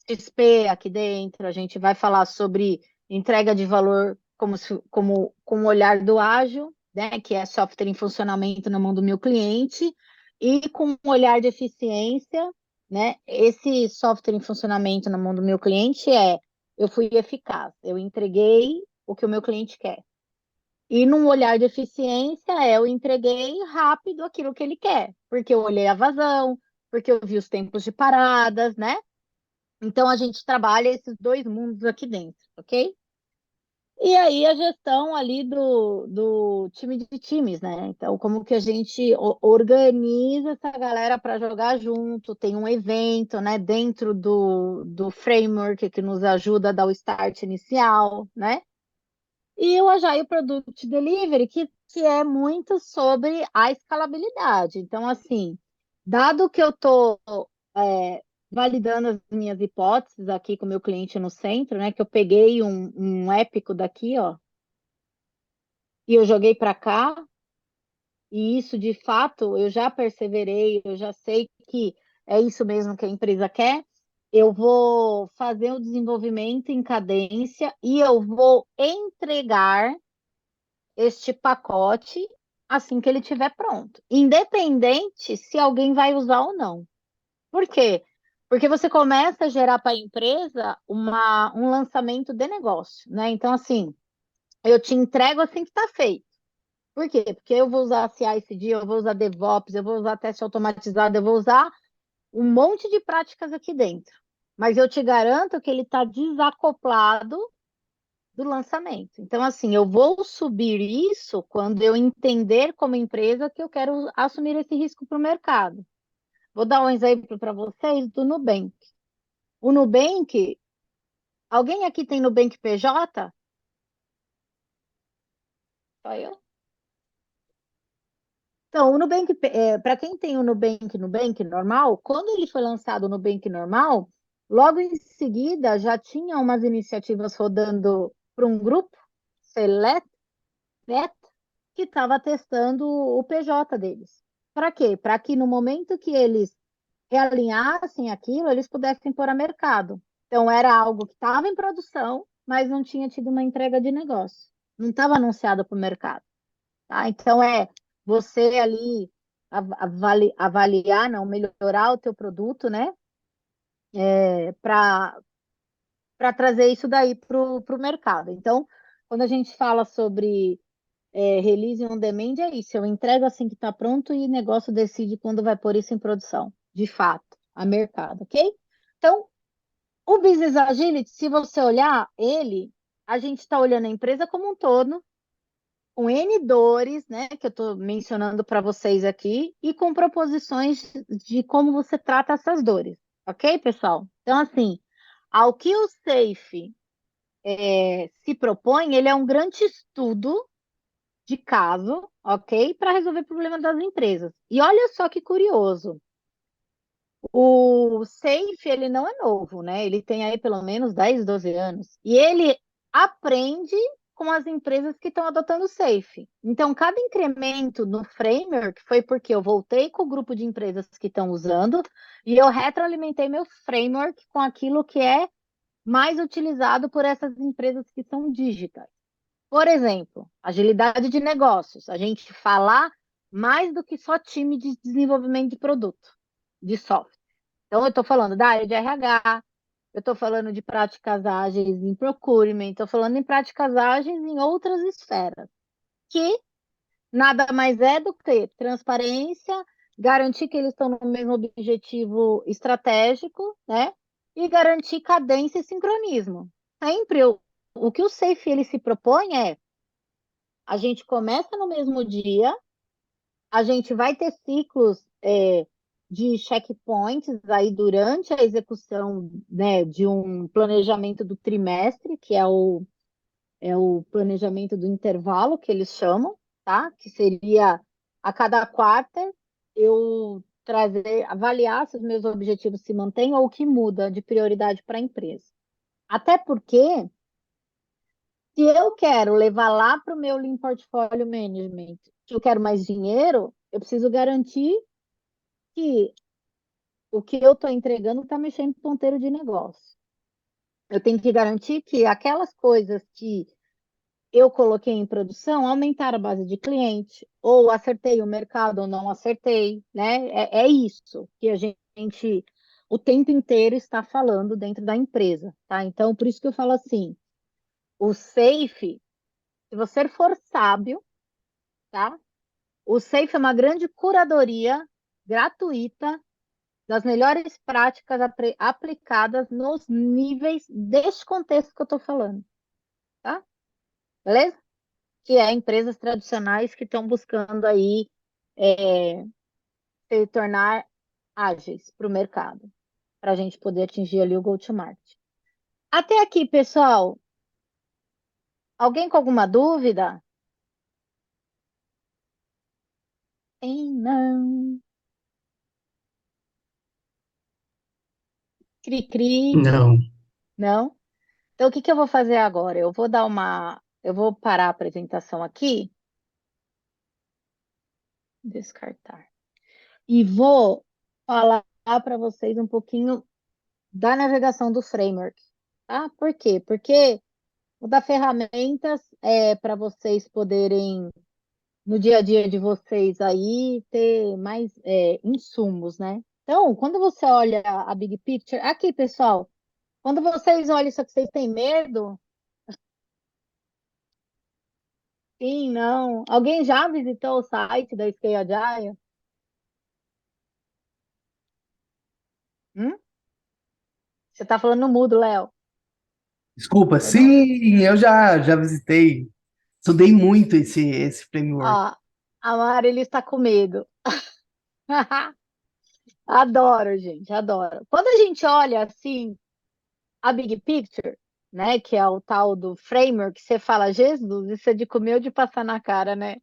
XP aqui dentro, a gente vai falar sobre entrega de valor como com o olhar do ágil, né, que é software em funcionamento na mão do meu cliente, e com um olhar de eficiência, né? Esse software em funcionamento na mão do meu cliente eu fui eficaz, eu entreguei o que o meu cliente quer. E num olhar de eficiência, eu entreguei rápido aquilo que ele quer, porque eu olhei a vazão, porque eu vi os tempos de paradas, né? Então a gente trabalha esses dois mundos aqui dentro, ok? E aí a gestão ali do time de times, né? Então, como que a gente organiza essa galera para jogar junto, tem um evento, né, dentro do framework que nos ajuda a dar o start inicial, né? E o Agile Product Delivery, que é muito sobre a escalabilidade. Então, assim, dado que eu estou validando as minhas hipóteses aqui com o meu cliente no centro, né? Que eu peguei um épico daqui, ó, e eu joguei para cá, e isso de fato eu já perseverei, eu já sei que é isso mesmo que a empresa quer. Eu vou fazer o desenvolvimento em cadência e eu vou entregar este pacote assim que ele estiver pronto, independente se alguém vai usar ou não. Por quê? Porque você começa a gerar para a empresa um lançamento de negócio, né? Então, assim, eu te entrego assim que está feito. Por quê? Porque eu vou usar CI/CD, eu vou usar DevOps, eu vou usar teste automatizado, eu vou usar um monte de práticas aqui dentro. Mas eu te garanto que ele está desacoplado do lançamento. Então, assim, eu vou subir isso quando eu entender como empresa que eu quero assumir esse risco para o mercado. Vou dar um exemplo para vocês do Nubank. O Nubank, alguém aqui tem Nubank PJ? Só eu? Então, o Nubank, para quem tem o Nubank normal, quando ele foi lançado o Nubank normal, logo em seguida já tinha umas iniciativas rodando para um grupo, Select, Beta, que estava testando o PJ deles. Para quê? Para que no momento que eles realinhassem aquilo, eles pudessem pôr a mercado. Então, era algo que estava em produção, mas não tinha tido uma entrega de negócio. Não estava anunciado para o mercado. Tá? Então, você ali avaliar, não, melhorar o teu produto, né? Para trazer isso daí para o mercado. Então, quando a gente fala sobre release on demand, é isso. Eu entrego assim que está pronto e o negócio decide quando vai pôr isso em produção, de fato, a mercado, ok? Então, o Business Agility, se você olhar ele, a gente está olhando a empresa como um todo, com N dores, né, que eu estou mencionando para vocês aqui, e com proposições de como você trata essas dores, ok, pessoal? Então, assim, ao que o SAFe se propõe, ele é um grande estudo de caso, ok, para resolver problemas das empresas. E olha só que curioso, o SAFe, ele não é novo, né? Ele tem aí pelo menos 10, 12 anos. E ele aprende com as empresas que estão adotando o SAFe. Então, cada incremento no framework foi porque eu voltei com o grupo de empresas que estão usando e eu retroalimentei meu framework com aquilo que é mais utilizado por essas empresas que são digitais. Por exemplo, agilidade de negócios. A gente falar mais do que só time de desenvolvimento de produto, de software. Então, eu estou falando da área de RH, eu estou falando de práticas ágeis em procurement, estou falando em práticas ágeis em outras esferas, que nada mais é do que transparência, garantir que eles estão no mesmo objetivo estratégico, né? E garantir cadência e sincronismo. Sempre o que o SAFe ele se propõe a gente começa no mesmo dia, a gente vai ter ciclos de checkpoints aí durante a execução, né, de um planejamento do trimestre, que é o planejamento do intervalo que eles chamam, tá? Que seria a cada quarta eu trazer, avaliar se os meus objetivos se mantêm ou o que muda de prioridade para a empresa. Até porque, se eu quero levar lá para o meu Lean Portfolio Management, que eu quero mais dinheiro, eu preciso garantir que o que eu estou entregando está mexendo com o ponteiro de negócio. Eu tenho que garantir que aquelas coisas que eu coloquei em produção aumentaram a base de cliente, ou acertei o mercado ou não acertei, né? É isso que a gente o tempo inteiro está falando dentro da empresa, tá? Então, por isso que eu falo assim, o SAFe, se você for sábio, tá? O SAFe é uma grande curadoria gratuita das melhores práticas aplicadas nos níveis deste contexto que eu estou falando, tá? Beleza? Que é empresas tradicionais que estão buscando aí se tornar ágeis para o mercado, para a gente poder atingir ali o go-to-market. Até aqui, pessoal, alguém com alguma dúvida? Não. Cri-cri, Não. não? Então, o que eu vou fazer agora? Eu vou parar a apresentação aqui, descartar, e vou falar para vocês um pouquinho da navegação do framework, tá? Por quê? Porque vou dar ferramentas para vocês poderem, no dia a dia de vocês aí, ter mais insumos, né? Então, quando você olha a Big Picture, aqui, pessoal, quando vocês olham isso aqui, vocês têm medo? Sim, não. Alguém já visitou o site da Scale Agile? Hum? Você está falando no mudo, Léo. Desculpa, Eu não. sim, eu já visitei, estudei muito esse framework. Ó, a Mari está com medo. Adoro, gente, adoro. Quando a gente olha assim, a Big Picture, né, que é o tal do framework, você fala, Jesus, isso é de comer ou de passar na cara, né?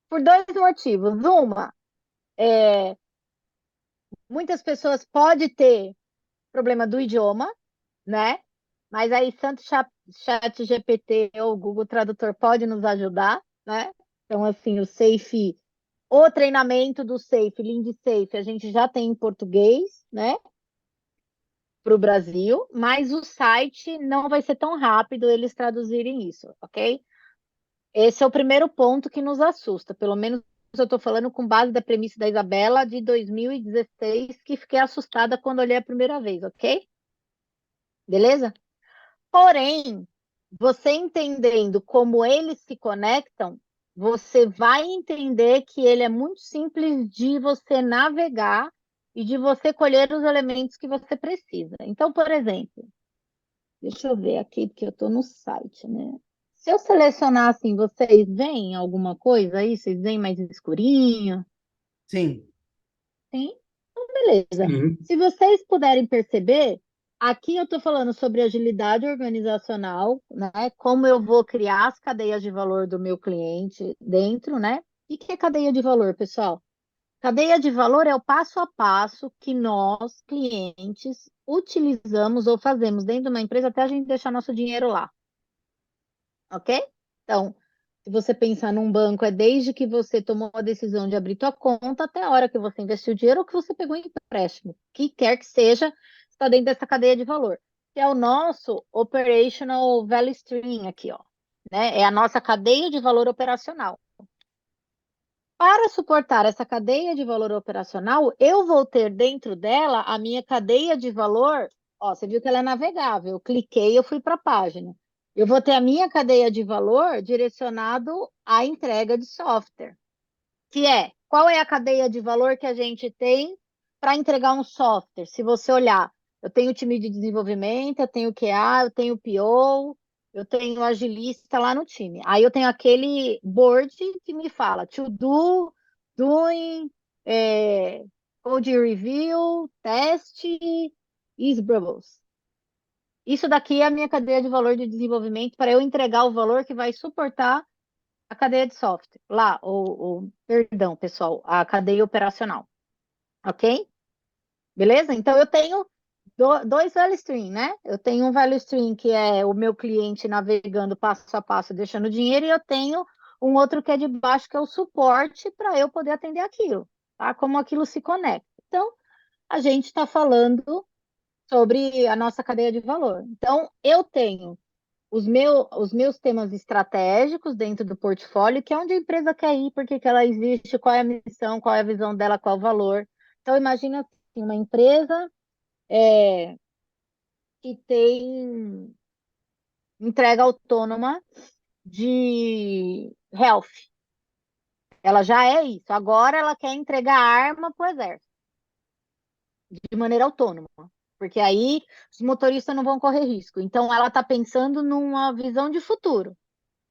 Por dois motivos. Uma, muitas pessoas podem ter problema do idioma, né? Mas aí tanto chat GPT ou Google Tradutor pode nos ajudar, né? Então, assim, o treinamento do Safe, Lean Safe, a gente já tem em português, né? Para o Brasil, mas o site não vai ser tão rápido eles traduzirem isso, ok? Esse é o primeiro ponto que nos assusta. Pelo menos eu estou falando com base da premissa da Isabela de 2016, que fiquei assustada quando olhei a primeira vez, ok? Beleza? Porém, você entendendo como eles se conectam, você vai entender que ele é muito simples de você navegar e de você colher os elementos que você precisa. Então, por exemplo, deixa eu ver aqui, porque eu estou no site, né? Se eu selecionar assim, vocês veem alguma coisa aí? Vocês veem mais escurinho? Sim, Sim? Então, beleza. Sim. Se vocês puderem perceber, aqui eu estou falando sobre agilidade organizacional, né? Como eu vou criar as cadeias de valor do meu cliente dentro, né? E o que é cadeia de valor, pessoal? Cadeia de valor é o passo a passo que nós, clientes, utilizamos ou fazemos dentro de uma empresa até a gente deixar nosso dinheiro lá, ok? Então, se você pensar num banco, é desde que você tomou a decisão de abrir tua conta até a hora que você investiu o dinheiro ou que você pegou em empréstimo. O que quer que seja, está dentro dessa cadeia de valor. Que é o nosso Operational Value Stream aqui, ó. Né? É a nossa cadeia de valor operacional. Para suportar essa cadeia de valor operacional, eu vou ter dentro dela a minha cadeia de valor. Ó, você viu que ela é navegável. Eu cliquei, eu fui para a página. Eu vou ter a minha cadeia de valor direcionado à entrega de software, que é qual é a cadeia de valor que a gente tem para entregar um software? Se você olhar, eu tenho o time de desenvolvimento, eu tenho o QA, eu tenho o PO, eu tenho o agilista lá no time. Aí eu tenho aquele board que me fala to do, doing, é, code review, teste, isbrables. Isso daqui é a minha cadeia de valor de desenvolvimento para eu entregar o valor que vai suportar a cadeia de software. Lá, perdão, pessoal, a cadeia operacional. Ok? Beleza? Então, eu tenho dois value stream, né? Eu tenho um value stream que é o meu cliente navegando passo a passo, deixando dinheiro, e eu tenho um outro que é de baixo, que é o suporte para eu poder atender aquilo, tá? Como aquilo se conecta. Então, a gente está falando sobre a nossa cadeia de valor. Então, eu tenho os meus temas estratégicos dentro do portfólio, que é onde a empresa quer ir, por que que ela existe, qual é a missão, qual é a visão dela, qual é o valor. Então, imagina assim, uma empresa que tem entrega autônoma de health. Ela já é isso. Agora ela quer entregar arma para o exército, de maneira autônoma. Porque aí os motoristas não vão correr risco. Então ela está pensando numa visão de futuro.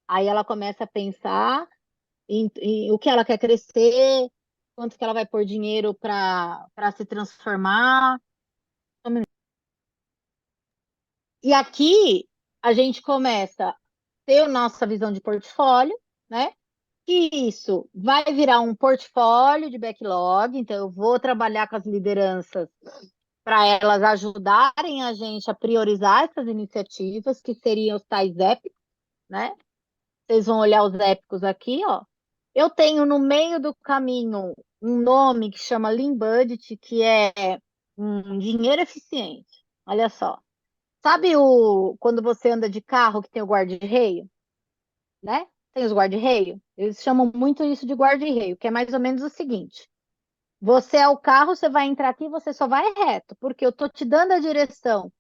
Aí ela começa a pensar em o que ela quer crescer, quanto que ela vai pôr dinheiro para se transformar. E aqui a gente começa a ter a nossa visão de portfólio, né? Que isso vai virar um portfólio de backlog, então eu vou trabalhar com as lideranças para elas ajudarem a gente a priorizar essas iniciativas, que seriam os tais épicos, né? Vocês vão olhar os épicos aqui, ó. Eu tenho no meio do caminho um nome que chama Lean Budget, que é um dinheiro eficiente. Olha só. Sabe quando você anda de carro que tem o guarda-reio, né? Tem os guarda-reio. Eles chamam muito isso de guarda-reio, que é mais ou menos o seguinte: você é o carro, você vai entrar aqui, você só vai reto, porque eu tô te dando a direção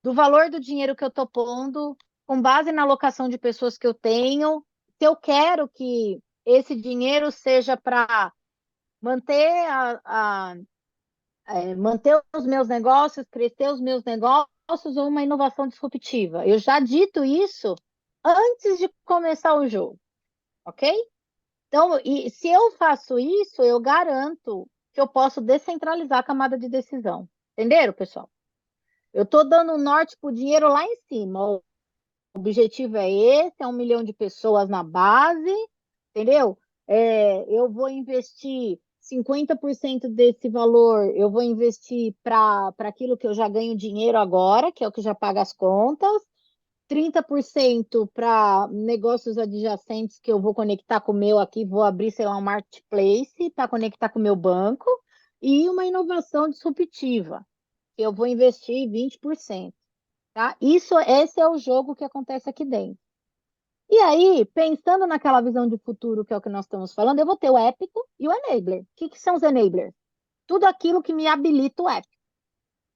do valor do dinheiro que eu tô pondo, com base na alocação de pessoas que eu tenho. Se eu quero que esse dinheiro seja para manter manter os meus negócios, crescer os meus negócios ou uma inovação disruptiva. Eu já dito isso antes de começar o jogo, ok? Então, e se eu faço isso, eu garanto que eu posso descentralizar a camada de decisão. Entenderam, pessoal? Eu estou dando um norte para o dinheiro lá em cima. O objetivo é esse, é 1 milhão de pessoas na base, entendeu? Eu vou investir 50% desse valor, eu vou investir para aquilo que eu já ganho dinheiro agora, que é o que já paga as contas, 30% para negócios adjacentes que eu vou conectar com o meu aqui, vou abrir, sei lá, um marketplace para conectar com o meu banco, e uma inovação disruptiva, que eu vou investir 20%. Tá? Esse é o jogo que acontece aqui dentro. E aí, pensando naquela visão de futuro, que é o que nós estamos falando, eu vou ter o épico e o enabler. O que são os enablers? Tudo aquilo que me habilita o épico,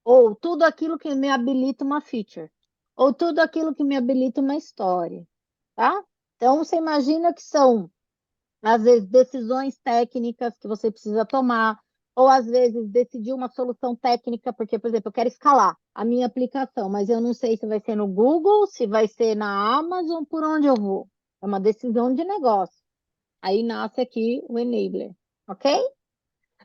ou tudo aquilo que me habilita uma feature, ou tudo aquilo que me habilita uma história, tá? Então, você imagina que são, às vezes, decisões técnicas que você precisa tomar, ou às vezes decidir uma solução técnica, porque, por exemplo, eu quero escalar a minha aplicação, mas eu não sei se vai ser no Google, se vai ser na Amazon, por onde eu vou. É uma decisão de negócio. Aí nasce aqui o enabler, ok?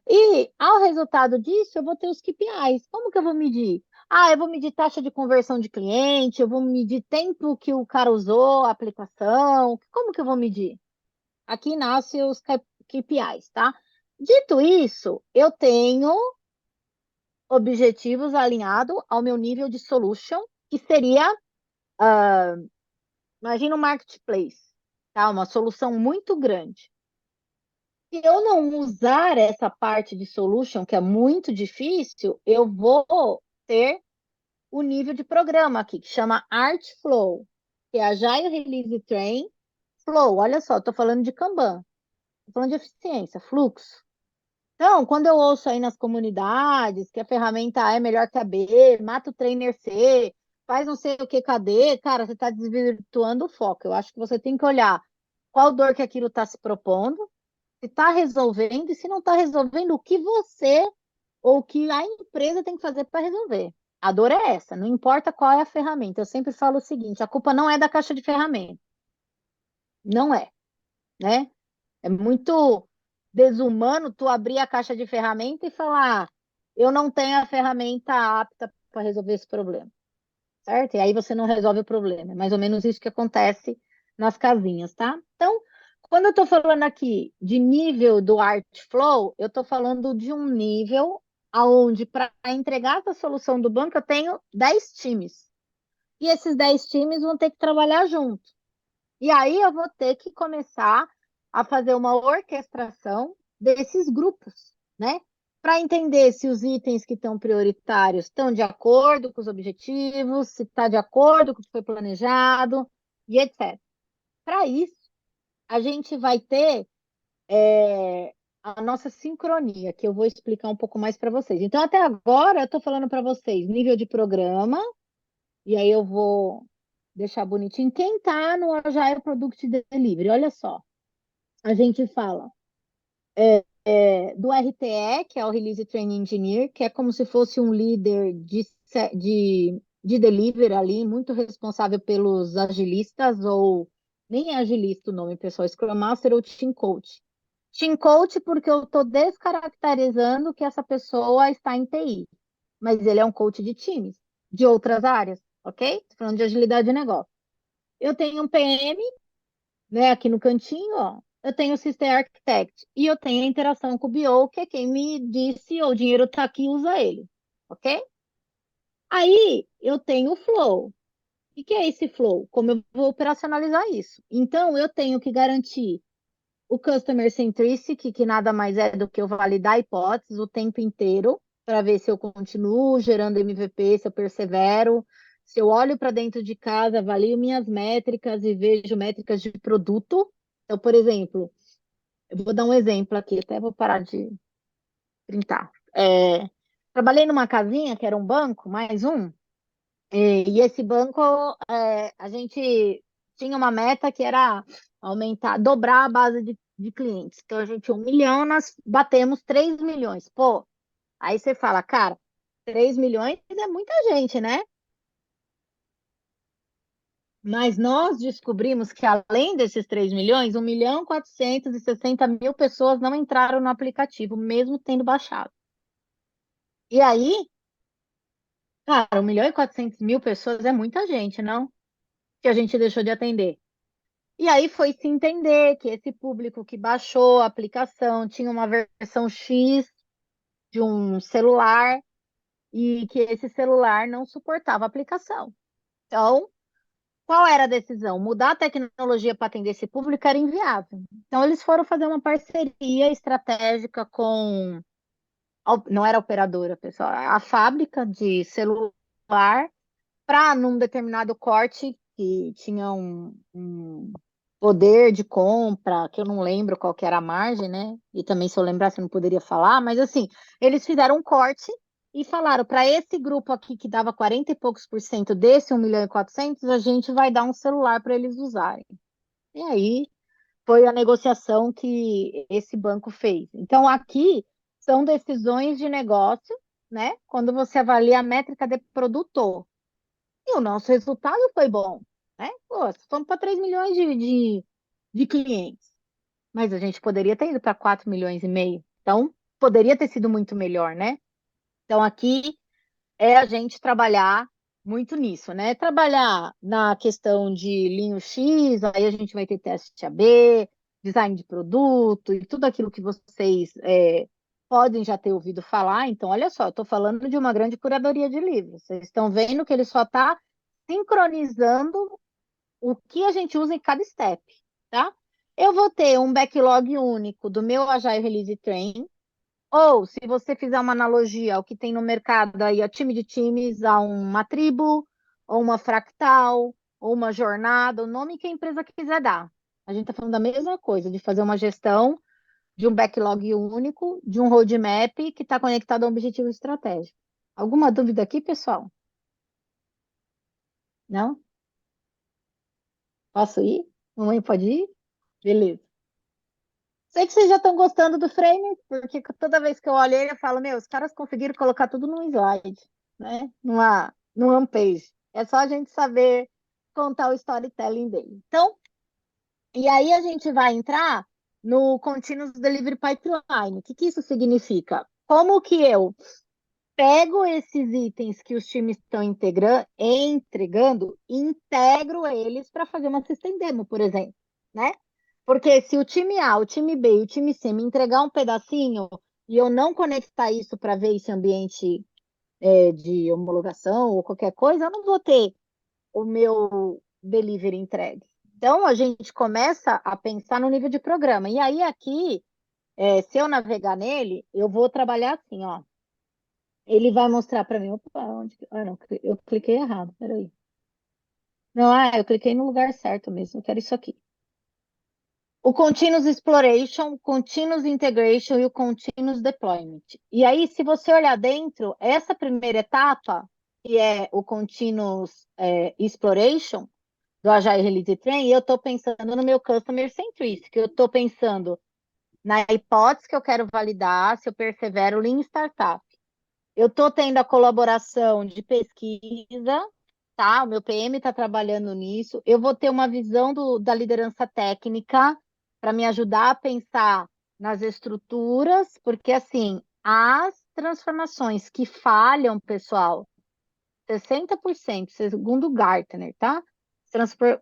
E ao resultado disso, eu vou ter os KPIs. Como que eu vou medir? Ah, eu vou medir taxa de conversão de cliente, eu vou medir tempo que o cara usou a aplicação. Como que eu vou medir? Aqui nascem os KPIs, tá? Dito isso, eu tenho objetivos alinhados ao meu nível de solution, que seria, imagina um marketplace, tá? Uma solução muito grande. Se eu não usar essa parte de solution, que é muito difícil, eu vou ter o nível de programa aqui, que chama Art Flow, que é Agile Release Train Flow. Olha só, estou falando de Kanban, estou falando de eficiência, fluxo. Então, quando eu ouço aí nas comunidades que a ferramenta A é melhor que a B, mata o trainer C, faz não sei o que, cadê, cara, você está desvirtuando o foco. Eu acho que você tem que olhar qual dor que aquilo está se propondo, se está resolvendo, e se não está resolvendo, o que você ou o que a empresa tem que fazer para resolver. A dor é essa, não importa qual é a ferramenta. Eu sempre falo o seguinte: a culpa não é da caixa de ferramentas. Não é, né? É muito desumano tu abrir a caixa de ferramenta e falar, eu não tenho a ferramenta apta para resolver esse problema, certo? E aí você não resolve o problema. É mais ou menos isso que acontece nas casinhas, tá? Então, quando eu estou falando aqui de nível do Art Flow, eu estou falando de um nível aonde para entregar essa solução do banco eu tenho 10 times. E esses 10 times vão ter que trabalhar junto. E aí eu vou ter que começar a fazer uma orquestração desses grupos, né? Para entender se os itens que estão prioritários estão de acordo com os objetivos, se está de acordo com o que foi planejado e etc. Para isso, a gente vai ter a nossa sincronia, que eu vou explicar um pouco mais para vocês. Então, até agora, eu estou falando para vocês nível de programa, e aí eu vou deixar bonitinho. Quem está no Agile Product Delivery, olha só, a gente fala do RTE, que é o Release Training Engineer, que é como se fosse um líder de delivery ali, muito responsável pelos agilistas, ou nem é agilista o nome, pessoal, Scrum Master ou Team Coach. Team Coach porque eu estou descaracterizando que essa pessoa está em TI, mas ele é um coach de times, de outras áreas, ok? Tô falando de agilidade de negócio. Eu tenho um PM, né, aqui no cantinho, ó. Eu tenho o System Architect e eu tenho a interação com o BO, que é quem me disse, o dinheiro está aqui, usa ele, ok? Aí eu tenho o Flow. O que é esse Flow? Como eu vou operacionalizar isso? Então, eu tenho que garantir o Customer Centricity, que nada mais é do que eu validar hipóteses o tempo inteiro, para ver se eu continuo gerando MVP, se eu persevero, se eu olho para dentro de casa, avalio minhas métricas e vejo métricas de produto. Então, por exemplo, eu vou dar um exemplo aqui, até vou parar de printar. Trabalhei numa casinha que era um banco, mais um, e esse banco, a gente tinha uma meta que era aumentar, dobrar a base de clientes. Então, a gente tinha 1 milhão, nós batemos 3 milhões. Pô, aí você fala, cara, 3 milhões é muita gente, né? Mas nós descobrimos que além desses 3 milhões, 1.460.000 pessoas não entraram no aplicativo, mesmo tendo baixado. E aí, cara, 1.400.000 pessoas é muita gente, não? Que a gente deixou de atender. E aí foi se entender que esse público que baixou a aplicação tinha uma versão X de um celular e que esse celular não suportava a aplicação. Então, qual era a decisão? Mudar a tecnologia para atender esse público era inviável. Então, eles foram fazer uma parceria estratégica com, não era a operadora, pessoal, a fábrica de celular para, num determinado corte, que tinha um poder de compra, que eu não lembro qual que era a margem, né? E também, se eu lembrasse, eu não poderia falar, mas assim, eles fizeram um corte e falaram, para esse grupo aqui que dava 40 e poucos por cento desse 1.400.000, a gente vai dar um celular para eles usarem. E aí foi a negociação que esse banco fez. Então, aqui são decisões de negócio, né? Quando você avalia a métrica de produtor. E o nosso resultado foi bom, né? Pô, fomos para 3 milhões de clientes, mas a gente poderia ter ido para 4 milhões e meio. Então, poderia ter sido muito melhor, né? Então, aqui é a gente trabalhar muito nisso, né? Trabalhar na questão de linho X, aí a gente vai ter teste AB, design de produto e tudo aquilo que vocês podem já ter ouvido falar. Então, olha só, eu estou falando de uma grande curadoria de livros. Vocês estão vendo que ele só está sincronizando o que a gente usa em cada step, tá? Eu vou ter um backlog único do meu Agile Release Train, ou, se você fizer uma analogia ao que tem no mercado aí, a time de times, a uma tribo, ou uma fractal, ou uma jornada, o nome que a empresa quiser dar. A gente está falando da mesma coisa, de fazer uma gestão de um backlog único, de um roadmap que está conectado a um objetivo estratégico. Alguma dúvida aqui, pessoal? Não? Posso ir? Mamãe pode ir? Beleza. Sei que vocês já estão gostando do frame, porque toda vez que eu olho ele, eu falo, meu, os caras conseguiram colocar tudo num slide, né? Num one page. É só a gente saber contar o storytelling dele. Então, e aí a gente vai entrar no Continuous Delivery Pipeline. O que que isso significa? Como que eu pego esses itens que os times estão entregando e integro eles para fazer uma System Demo, por exemplo, né? Porque se o time A, o time B e o time C me entregar um pedacinho e eu não conectar isso para ver esse ambiente de homologação ou qualquer coisa, eu não vou ter o meu delivery entregue. Então, a gente começa a pensar no nível de programa. E aí, aqui, se eu navegar nele, eu vou trabalhar assim, ó. Ele vai mostrar para mim. Opa, não, eu cliquei errado, peraí. Não, eu cliquei no lugar certo mesmo, eu quero isso aqui. O Continuous Exploration, Continuous Integration e o Continuous Deployment. E aí, se você olhar dentro, essa primeira etapa, que é o Continuous Exploration, do Agile Release Train, eu estou pensando no meu Customer Centricity, eu estou pensando na hipótese que eu quero validar, se eu persevero Lean Startup. Eu estou tendo a colaboração de pesquisa, tá? O meu PM está trabalhando nisso. Eu vou ter uma visão da liderança técnica para me ajudar a pensar nas estruturas, porque assim, as transformações que falham, pessoal, 60%, segundo o Gartner, tá?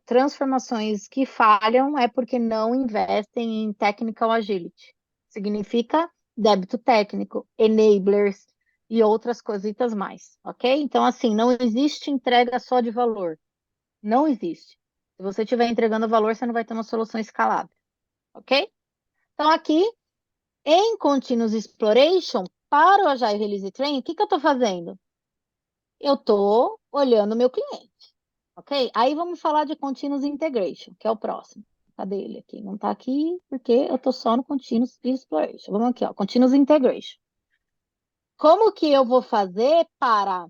Transformações que falham é porque não investem em technical agility. Significa débito técnico, enablers e outras coisitas mais, ok? Então, assim, não existe entrega só de valor. Não existe. Se você estiver entregando valor, você não vai ter uma solução escalável, ok? Então, aqui, em Continuous Exploration, para o Agile Release Train, o que eu estou fazendo? Eu estou olhando o meu cliente, ok? Aí vamos falar de Continuous Integration, que é o próximo. Cadê ele aqui? Não está aqui porque eu estou só no Continuous Exploration. Vamos aqui, ó, Continuous Integration. Como que eu vou fazer para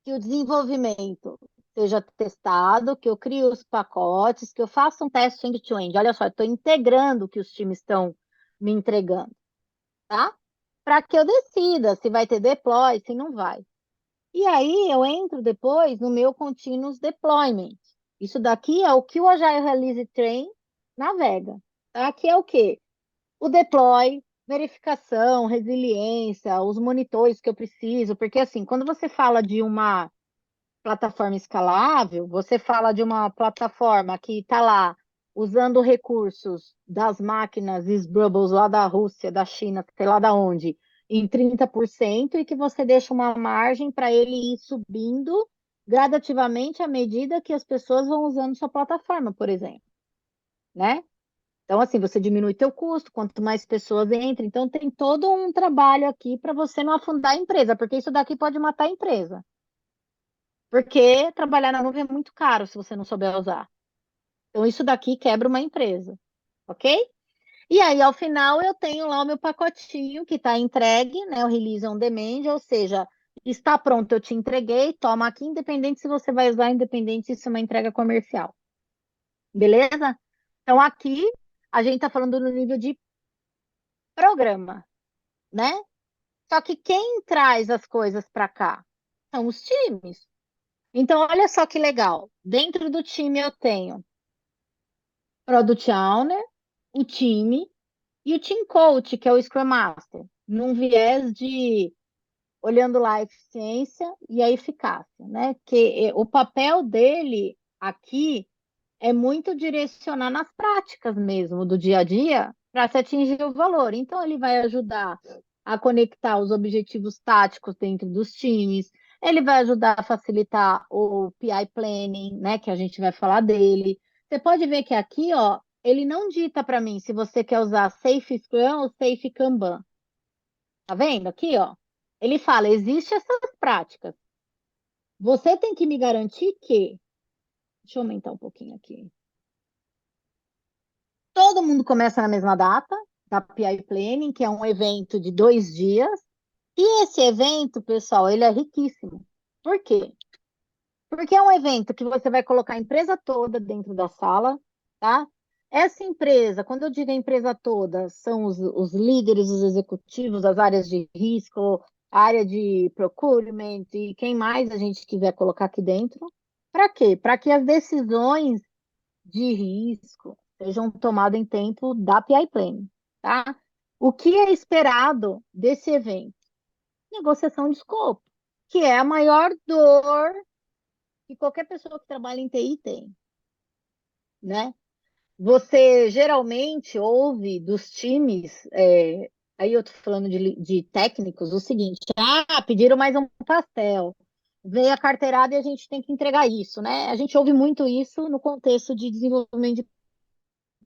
que o desenvolvimento seja testado, que eu crie os pacotes, que eu faça um teste end-to-end? Olha só, eu estou integrando o que os times estão me entregando, tá? Para que eu decida se vai ter deploy, se não vai. E aí eu entro depois no meu Continuous Deployment. Isso daqui é o que o Agile Release Train navega. Tá? Aqui é o quê? O deploy, verificação, resiliência, os monitores que eu preciso, porque assim, quando você fala de uma plataforma escalável, você fala de uma plataforma que está lá usando recursos das máquinas Sbrubbles lá da Rússia, da China, sei lá da onde, em 30%, e que você deixa uma margem para ele ir subindo gradativamente à medida que as pessoas vão usando sua plataforma, por exemplo, né? Então, assim, você diminui teu custo, quanto mais pessoas entram. Então, tem todo um trabalho aqui para você não afundar a empresa, porque isso daqui pode matar a empresa. Porque trabalhar na nuvem é muito caro se você não souber usar. Então, isso daqui quebra uma empresa, ok? E aí, ao final, eu tenho lá o meu pacotinho que está entregue, né? O Release on Demand, ou seja, está pronto, eu te entreguei, toma aqui, independente se você vai usar, independente se isso é uma entrega comercial. Beleza? Então, aqui, a gente está falando no nível de programa, né? Só que quem traz as coisas para cá são os times. Então, olha só que legal. Dentro do time eu tenho Product Owner, o time e o Team Coach, que é o Scrum Master, num viés de olhando lá a eficiência e a eficácia, né? Que o papel dele aqui é muito direcionar nas práticas mesmo do dia a dia para se atingir o valor. Então, ele vai ajudar a conectar os objetivos táticos dentro dos times, ele vai ajudar a facilitar o PI Planning, né, que a gente vai falar dele. Você pode ver que aqui, ó, ele não dita para mim se você quer usar Safe Scrum ou Safe Kanban. Tá vendo aqui, ó? Ele fala, existe essas práticas. Você tem que me garantir que... Deixa eu aumentar um pouquinho aqui. Todo mundo começa na mesma data, da PI Planning, que é um evento de 2 dias. E esse evento, pessoal, ele é riquíssimo. Por quê? Porque é um evento que você vai colocar a empresa toda dentro da sala, tá? Essa empresa, quando eu digo a empresa toda, são os líderes, os executivos das áreas de risco, área de procurement e quem mais a gente quiser colocar aqui dentro. Para quê? Para que as decisões de risco sejam tomados em tempo da PI Planning, tá? O que é esperado desse evento? Negociação de escopo, que é a maior dor que qualquer pessoa que trabalha em TI tem, né? Você geralmente ouve dos times, aí eu tô falando de técnicos, o seguinte: pediram mais um pastel, veio a carteirada e a gente tem que entregar isso, né? A gente ouve muito isso no contexto de desenvolvimento de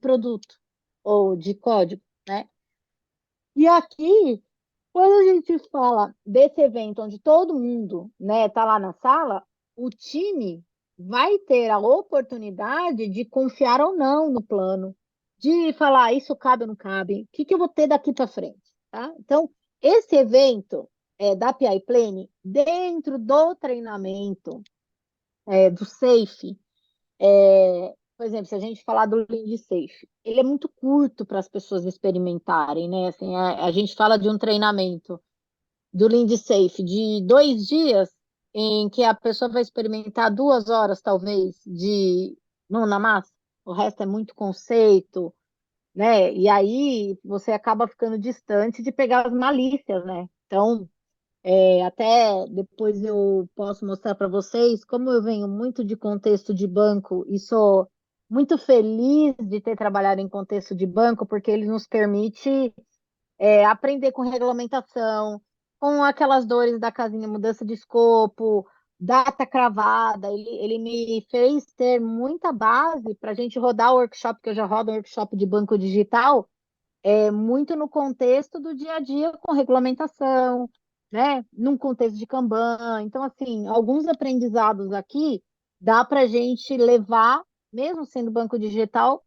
produto ou de código, né? E aqui, quando a gente fala desse evento onde todo mundo, né, tá lá na sala, o time vai ter a oportunidade de confiar ou não no plano, de falar isso cabe ou não cabe, o que que eu vou ter daqui para frente, tá? Então, esse evento da PI Plane, dentro do treinamento do SAFe, por exemplo, se a gente falar do Lead Safe, ele é muito curto para as pessoas experimentarem, né? Assim, a gente fala de um treinamento do Lead Safe de 2 dias, em que a pessoa vai experimentar 2 horas, talvez, de mão na massa. O resto é muito conceito, né? E aí você acaba ficando distante de pegar as malícias, né? Então, até depois eu posso mostrar para vocês como eu venho muito de contexto de banco e sou muito feliz de ter trabalhado em contexto de banco, porque ele nos permite aprender com regulamentação, com aquelas dores da casinha, mudança de escopo, data cravada. Ele me fez ter muita base para a gente rodar o workshop, que eu já rodo um workshop de banco digital, muito no contexto do dia a dia com regulamentação, né? Num contexto de Kanban. Então, assim, alguns aprendizados aqui dá para a gente levar, mesmo sendo banco digital,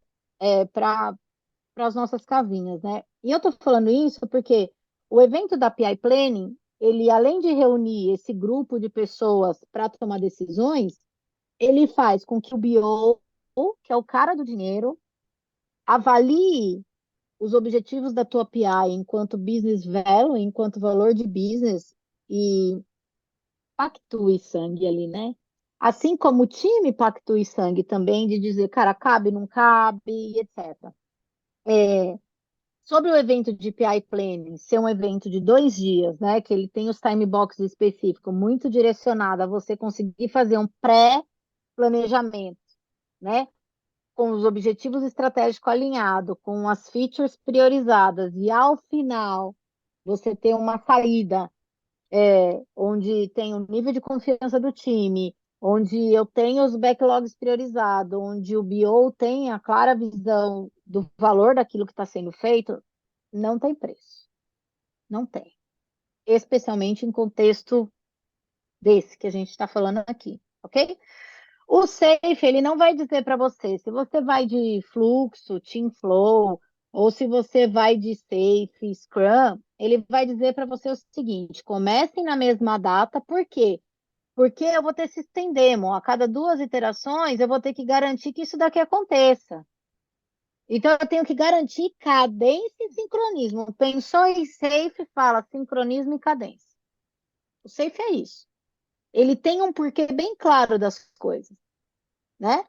para as nossas casinhas, né? E eu estou falando isso porque o evento da PI Planning, ele, além de reunir esse grupo de pessoas para tomar decisões, ele faz com que o BO, que é o cara do dinheiro, avalie os objetivos da tua PI enquanto business value, enquanto valor de business, e pactue sangue ali, né? Assim como o time pactue sangue também, de dizer, cara, cabe, não cabe, etc. Sobre o evento de PI Planning, ser um evento de 2 dias, né? Que ele tem os time boxes específicos, muito direcionado a você conseguir fazer um pré-planejamento, né? Com os objetivos estratégicos alinhados, com as features priorizadas, e ao final você ter uma saída onde tem o nível de confiança do time, onde eu tenho os backlogs priorizados, onde o BO tem a clara visão do valor daquilo que está sendo feito, não tem preço. Não tem. Especialmente em contexto desse que a gente está falando aqui, ok? O Safe, ele não vai dizer para você se você vai de fluxo, Teamflow, ou se você vai de Safe, Scrum, ele vai dizer para você o seguinte: comecem na mesma data, por quê? Porque eu vou ter system demo, a cada 2 iterações eu vou ter que garantir que isso daqui aconteça. Então eu tenho que garantir cadência e sincronismo. Pensou em Safe, fala sincronismo e cadência. O Safe é isso. Ele tem um porquê bem claro das coisas, né?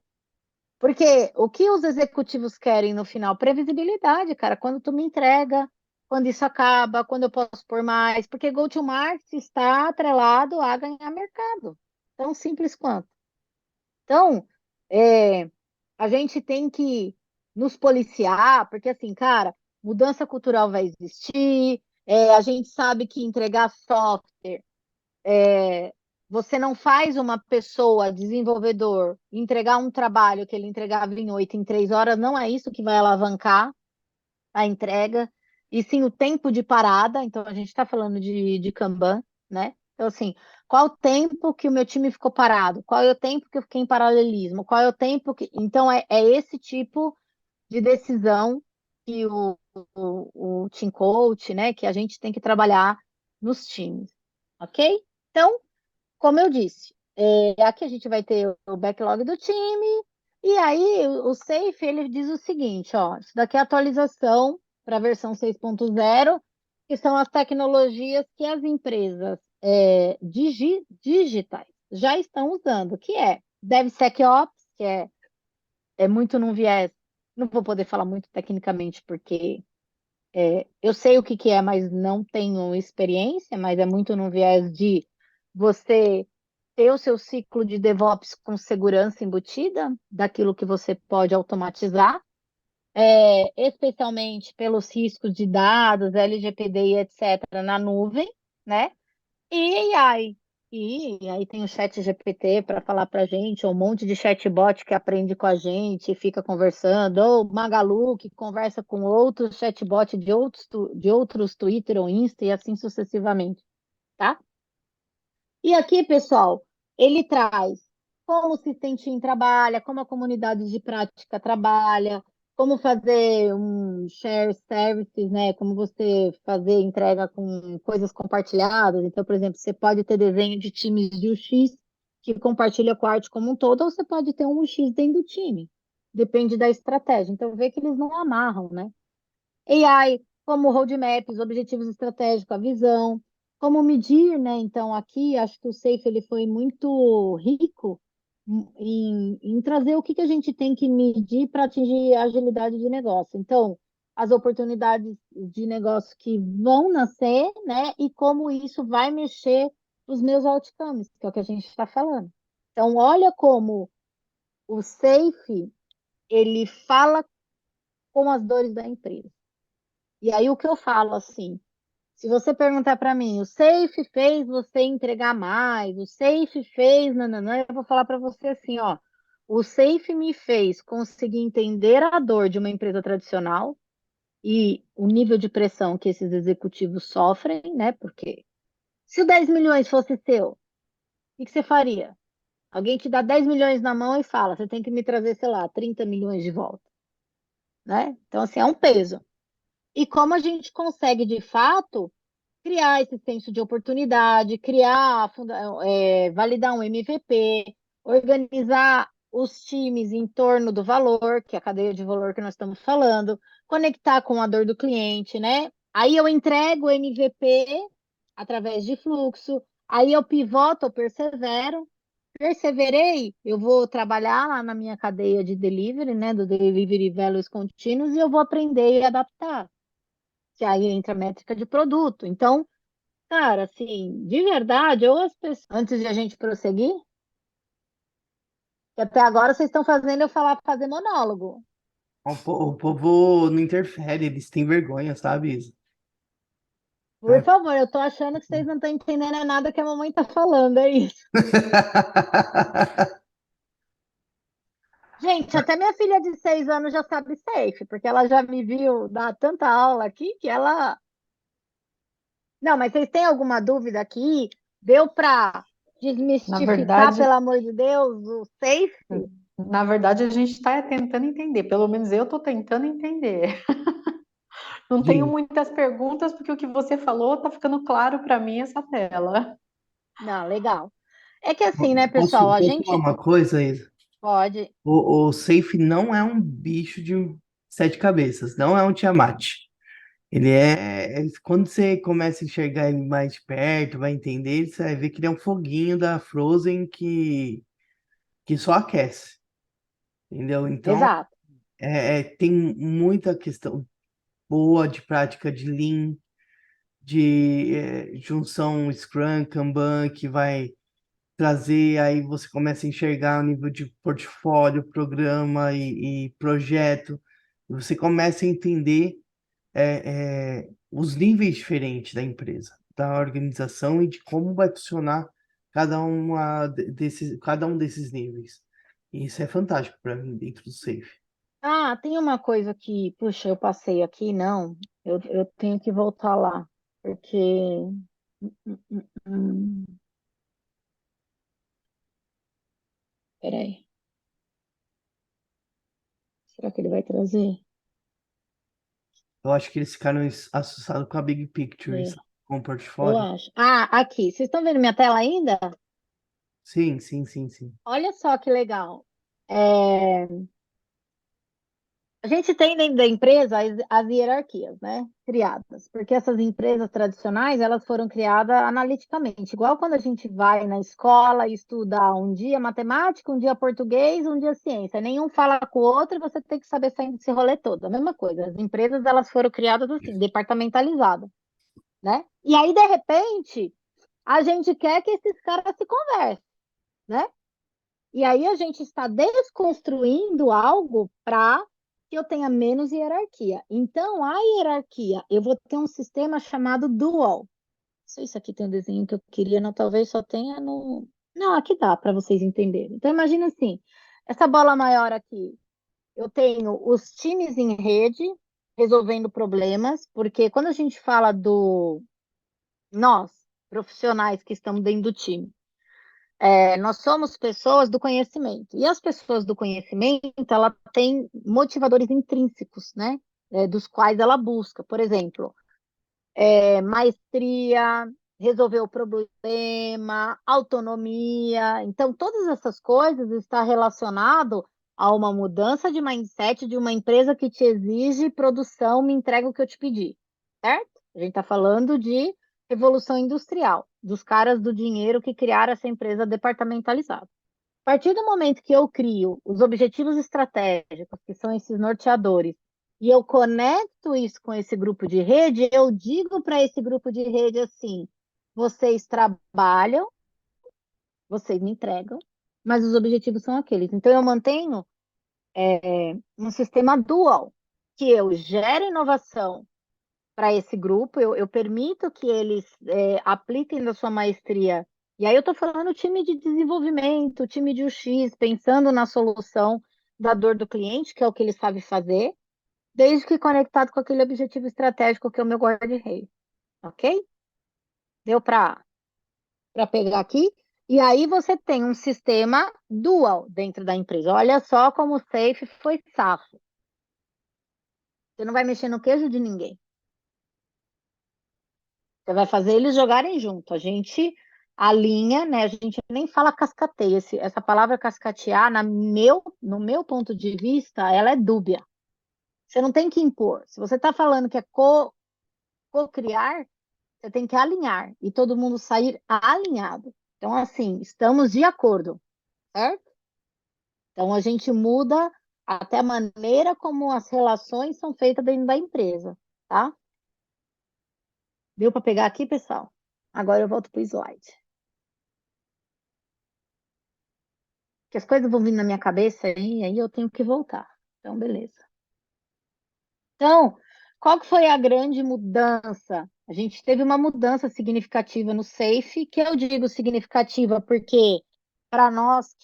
Porque o que os executivos querem no final? Previsibilidade, cara. Quando tu me entrega, quando isso acaba, quando eu posso pôr mais. Porque go-to-market está atrelado a ganhar mercado. Tão simples quanto. Então, a gente tem que nos policiar, porque assim, cara, mudança cultural vai existir, a gente sabe que entregar software você não faz uma pessoa, desenvolvedor, entregar um trabalho que ele entregava em 8, em 3 horas, não é isso que vai alavancar a entrega, e sim o tempo de parada. Então, a gente está falando de Kanban, né? Então, assim, qual o tempo que o meu time ficou parado? Qual é o tempo que eu fiquei em paralelismo? Qual é o tempo que. Então, é esse tipo de decisão que o team coach, né, que a gente tem que trabalhar nos times, ok? Então, como eu disse, aqui a gente vai ter o backlog do time, e aí o Safe ele diz o seguinte, ó, isso daqui é atualização para a versão 6.0, que são as tecnologias que as empresas digitais já estão usando, que é DevSecOps, que é muito num viés não vou poder falar muito tecnicamente, porque eu sei o que que é, mas não tenho experiência, mas é muito no viés de você ter o seu ciclo de DevOps com segurança embutida, daquilo que você pode automatizar, especialmente pelos riscos de dados, LGPD e etc., na nuvem, né? E AI. E aí tem o chat GPT para falar para a gente, ou um monte de chatbot que aprende com a gente e fica conversando, ou Magalu que conversa com outros chatbot de outros Twitter ou Insta e assim sucessivamente, tá? E aqui, pessoal, ele traz como o Systentim trabalha, como a comunidade de prática trabalha, como fazer um share services, né? Como você fazer entrega com coisas compartilhadas. Então, por exemplo, você pode ter desenho de times de UX que compartilha com a arte como um todo, ou você pode ter um UX dentro do time. Depende da estratégia. Então, vê que eles não amarram, né? AI, como roadmaps, objetivos estratégicos, a visão, como medir, né? Então, aqui, acho que o Safe ele foi muito rico em trazer o que que a gente tem que medir para atingir a agilidade de negócio. Então, as oportunidades de negócio que vão nascer, né? E como isso vai mexer os meus outcomes, que é o que a gente está falando. Então, olha como o Safe, ele fala com as dores da empresa. E aí o que eu falo assim, se você perguntar para mim, o Safe fez você entregar mais, o Safe fez, nananã, eu vou falar para você assim, ó, o Safe me fez conseguir entender a dor de uma empresa tradicional e o nível de pressão que esses executivos sofrem, né? Porque se o 10 milhões fosse seu, o que que você faria? Alguém te dá 10 milhões na mão e fala, você tem que me trazer, sei lá, 30 milhões de volta, né? Então, assim, é um peso. E como a gente consegue, de fato, criar esse senso de oportunidade, validar um MVP, organizar os times em torno do valor, que é a cadeia de valor que nós estamos falando, conectar com a dor do cliente, né? Aí eu entrego o MVP através de fluxo, aí eu pivoto, eu persevero, perseverei, eu vou trabalhar lá na minha cadeia de delivery, né, do Delivery Values Contínuos, e eu vou aprender e adaptar, que aí entra a métrica de produto. Então, cara, assim, de verdade, ou as pessoas, antes de a gente prosseguir, que até agora vocês estão fazendo eu fazer monólogo. O povo não interfere, eles têm vergonha, sabe? Por favor, eu tô achando que vocês não estão entendendo nada que a mamãe tá falando, é isso. Gente, até minha filha de 6 anos já sabe safe, porque ela já me viu dar tanta aula aqui que ela. Não, mas vocês têm alguma dúvida aqui? Deu para Na desmistificar, verdade, pelo amor de Deus, o safe? na verdade, a gente está tentando entender. Pelo menos eu estou tentando entender. Não tenho Gente, muitas perguntas, porque o que você falou está ficando claro para mim essa tela. Não, legal. É que assim, né, pessoal, a posso falar gente uma coisa, Isa? pode. O Safe não é um bicho de 7 cabeças, não é um Tiamat. Quando você começa a enxergar ele mais de perto, vai entender, você vai ver que ele é um foguinho da Frozen que só aquece, entendeu? Então, Exato. tem muita questão boa de prática de Lean, de junção Scrum, Kanban, que vai trazer, aí você começa a enxergar o nível de portfólio, programa e projeto, e você começa a entender os níveis diferentes da empresa, da organização e de como vai funcionar cada um desses níveis. E isso é fantástico para mim dentro do Safe. Ah, tem uma coisa que, puxa, eu passei aqui, não. Eu tenho que voltar lá, porque. Hum, peraí. Será que ele vai trazer? Eu acho que eles ficaram assustados com a Big Picture, É, sabe? Com o eu portfólio. acho. Ah, aqui. Vocês estão vendo minha tela ainda? Sim, sim, sim, sim. Olha só que legal. É, A gente tem dentro da empresa as hierarquias, né, criadas, porque essas empresas tradicionais, elas foram criadas analiticamente, igual quando a gente vai na escola e estuda um dia matemática, um dia português, um dia ciência, nenhum fala com o outro e você tem que saber sair desse rolê todo, a mesma coisa, as empresas, elas foram criadas assim, departamentalizadas, né, e aí, de repente, a gente quer que esses caras se conversem, né, e aí a gente está desconstruindo algo para que eu tenha menos hierarquia. Então, a hierarquia, eu vou ter um sistema chamado dual. Não sei se aqui tem um desenho que eu queria, não, talvez só tenha no. Não, aqui dá para vocês entenderem. Então, imagina assim: essa bola maior aqui, eu tenho os times em rede resolvendo problemas, porque quando a gente fala do nós, profissionais que estamos dentro do time, nós somos pessoas do conhecimento. E as pessoas do conhecimento, ela tem motivadores intrínsecos, né? Dos quais ela busca. Por exemplo, maestria, resolver o problema, autonomia. Então, todas essas coisas estão relacionadas a uma mudança de mindset de uma empresa que te exige produção, me entrega o que eu te pedi, certo? A gente está falando de revolução industrial, dos caras do dinheiro que criaram essa empresa departamentalizada. A partir do momento que eu crio os objetivos estratégicos, que são esses norteadores, e eu conecto isso com esse grupo de rede, eu digo para esse grupo de rede assim: vocês trabalham, vocês me entregam, mas os objetivos são aqueles. Então, eu mantenho um sistema dual, que eu gero inovação para esse grupo, eu permito que eles apliquem da sua maestria. E aí eu estou falando time de desenvolvimento, time de UX, pensando na solução da dor do cliente, que é o que ele sabe fazer, desde que conectado com aquele objetivo estratégico que é o meu guarda-reio. Ok? Deu para pegar aqui? E aí você tem um sistema dual dentro da empresa. Olha só como o Safe foi safo. Você não vai mexer no queijo de ninguém. Você vai fazer eles jogarem junto. A gente alinha, né? A gente nem fala cascateia. Essa palavra cascatear, no meu ponto de vista, ela é dúbia. Você não tem que impor. Se você está falando que é co-criar, você tem que alinhar e todo mundo sair alinhado. Então, assim, estamos de acordo, certo? Então, a gente muda até a maneira como as relações são feitas dentro da empresa, tá? Deu para pegar aqui, pessoal? Agora eu volto para o slide. Que as coisas vão vindo na minha cabeça aí eu tenho que voltar. Então, beleza. Então, qual que foi a grande mudança? A gente teve uma mudança significativa no SAFe, que eu digo significativa porque para nós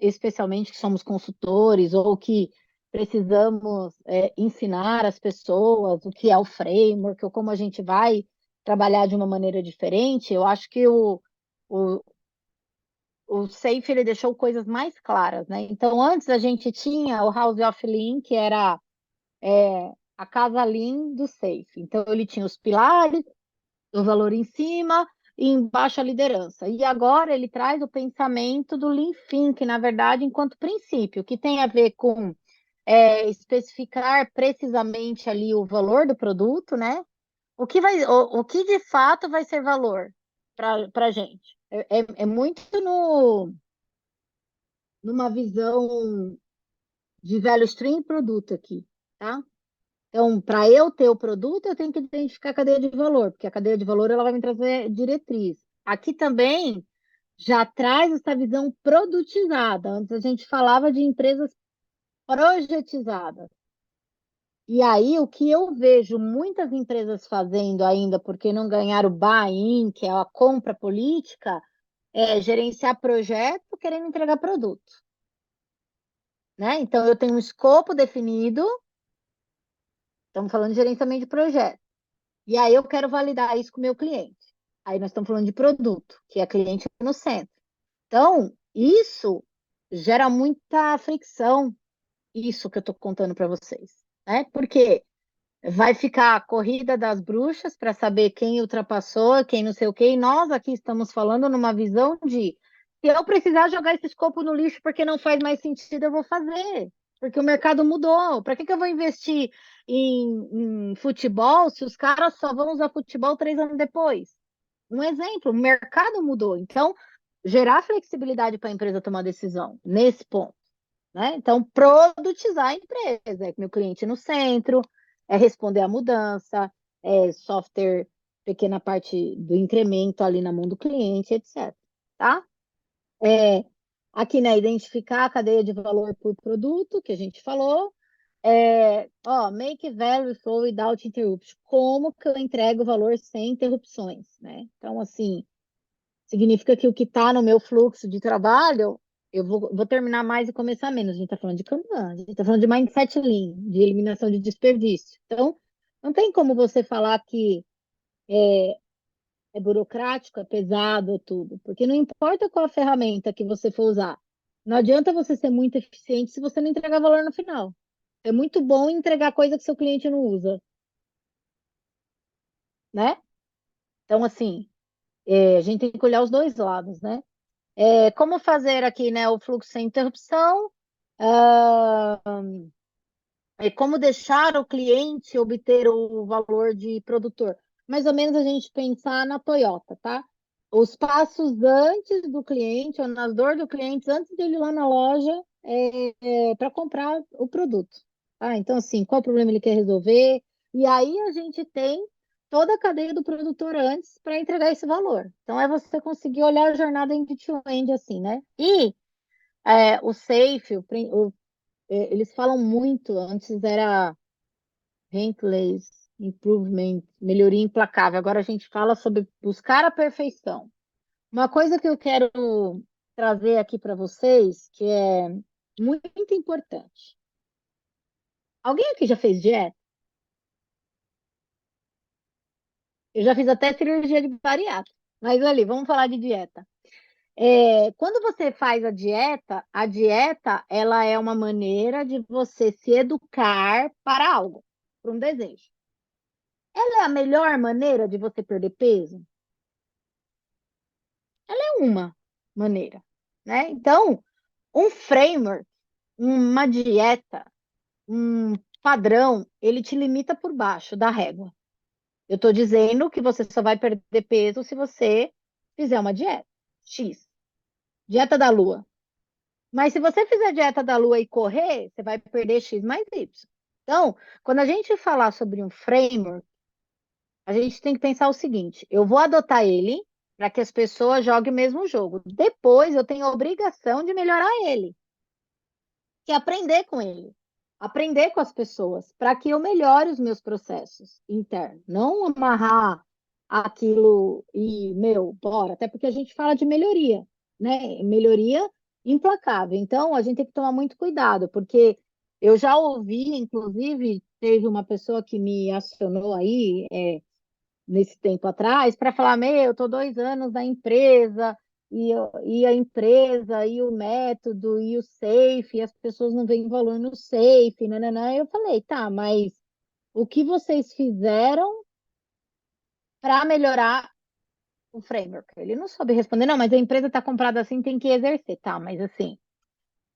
especialmente que somos consultores ou que precisamos ensinar as pessoas o que é o framework ou como a gente vai trabalhar de uma maneira diferente, eu acho que o, o Safe ele deixou coisas mais claras, né? Então, antes a gente tinha o House of Lean, que era a casa Lean do Safe. Então, ele tinha os pilares, o valor em cima e embaixo a liderança. E agora ele traz o pensamento do Lean Thinking, na verdade, enquanto princípio, que tem a ver com especificar precisamente ali o valor do produto, né? O que de fato vai ser valor para a gente? É muito numa visão de value stream e produto aqui, tá? Então, para eu ter o produto, eu tenho que identificar a cadeia de valor, porque a cadeia de valor ela vai me trazer diretriz. Aqui também já traz essa visão produtizada. Antes a gente falava de empresas projetizadas. E aí, o que eu vejo muitas empresas fazendo ainda, porque não ganharam o buy-in, que é a compra política, é gerenciar projeto querendo entregar produto. Né? Então, eu tenho um escopo definido, estamos falando de gerenciamento de projeto. E aí eu quero validar isso com o meu cliente. Aí nós estamos falando de produto, que é cliente no centro. Então, isso gera muita fricção, isso que eu estou contando para vocês. Né? Porque vai ficar a corrida das bruxas para saber quem ultrapassou, quem não sei o quê. E nós aqui estamos falando numa visão de se eu precisar jogar esse escopo no lixo porque não faz mais sentido, eu vou fazer. Porque o mercado mudou. Para que eu vou investir em futebol se os caras só vão usar futebol 3 anos depois? Um exemplo, o mercado mudou. Então, gerar flexibilidade para a empresa tomar decisão nesse ponto, né? Então, produtizar a empresa, é meu cliente no centro, é responder à mudança, é software, pequena parte do incremento ali na mão do cliente, etc. Tá? É, aqui, né, identificar a cadeia de valor por produto, que a gente falou. Make value flow without interruption. Como que eu entrego o valor sem interrupções, né? Então, assim, significa que o que está no meu fluxo de trabalho, eu vou terminar mais e começar menos. A gente está falando de Kanban, a gente está falando de mindset lean, de eliminação de desperdício. Então, não tem como você falar que é burocrático, é pesado, é tudo, porque não importa qual a ferramenta que você for usar. Não adianta você ser muito eficiente se você não entregar valor no final. É muito bom entregar coisa que seu cliente não usa, né? Então, assim, a gente tem que olhar os dois lados, né? Como fazer aqui, né, o fluxo sem interrupção, ah, como deixar o cliente obter o valor de produtor. Mais ou menos a gente pensar na Toyota, tá? Os passos antes do cliente, ou nas dores do cliente, antes dele ir lá na loja, para comprar o produto. Tá? Então, assim, qual problema ele quer resolver? E aí a gente tem toda a cadeia do produtor antes para entregar esse valor. Então, é você conseguir olhar a jornada end-to-end, assim, né? E o SAFe, eles falam muito, antes era Relentless Improvement, melhoria implacável. Agora a gente fala sobre buscar a perfeição. Uma coisa que eu quero trazer aqui para vocês, que é muito importante. Alguém aqui já fez dieta? Eu já fiz até cirurgia de bariátrica. Mas ali, vamos falar de dieta. Quando você faz a dieta, ela é uma maneira de você se educar para algo, para um desejo. Ela é a melhor maneira de você perder peso? É uma maneira, né? Então, um framework, uma dieta, um padrão, ele te limita por baixo da régua. Eu estou dizendo que você só vai perder peso se você fizer uma dieta. X. Dieta da lua. Mas se você fizer a dieta da lua e correr, você vai perder X mais Y. Então, quando a gente falar sobre um framework, a gente tem que pensar o seguinte: eu vou adotar ele para que as pessoas joguem o mesmo jogo. Depois eu tenho a obrigação de melhorar ele, que é aprender com ele, aprender com as pessoas, para que eu melhore os meus processos internos, não amarrar aquilo e, meu, bora, até porque a gente fala de melhoria, né? Melhoria implacável. Então, a gente tem que tomar muito cuidado, porque eu já ouvi, inclusive, teve uma pessoa que me acionou aí, nesse tempo atrás, para falar, meu, eu estou 2 anos na empresa, e a empresa, e o método, e o SAFe, e as pessoas não veem valor no SAFe, nananã. Eu falei, tá, mas o que vocês fizeram para melhorar o framework? Ele não soube responder, não, mas a empresa está comprada assim, tem que exercer, tá, mas assim,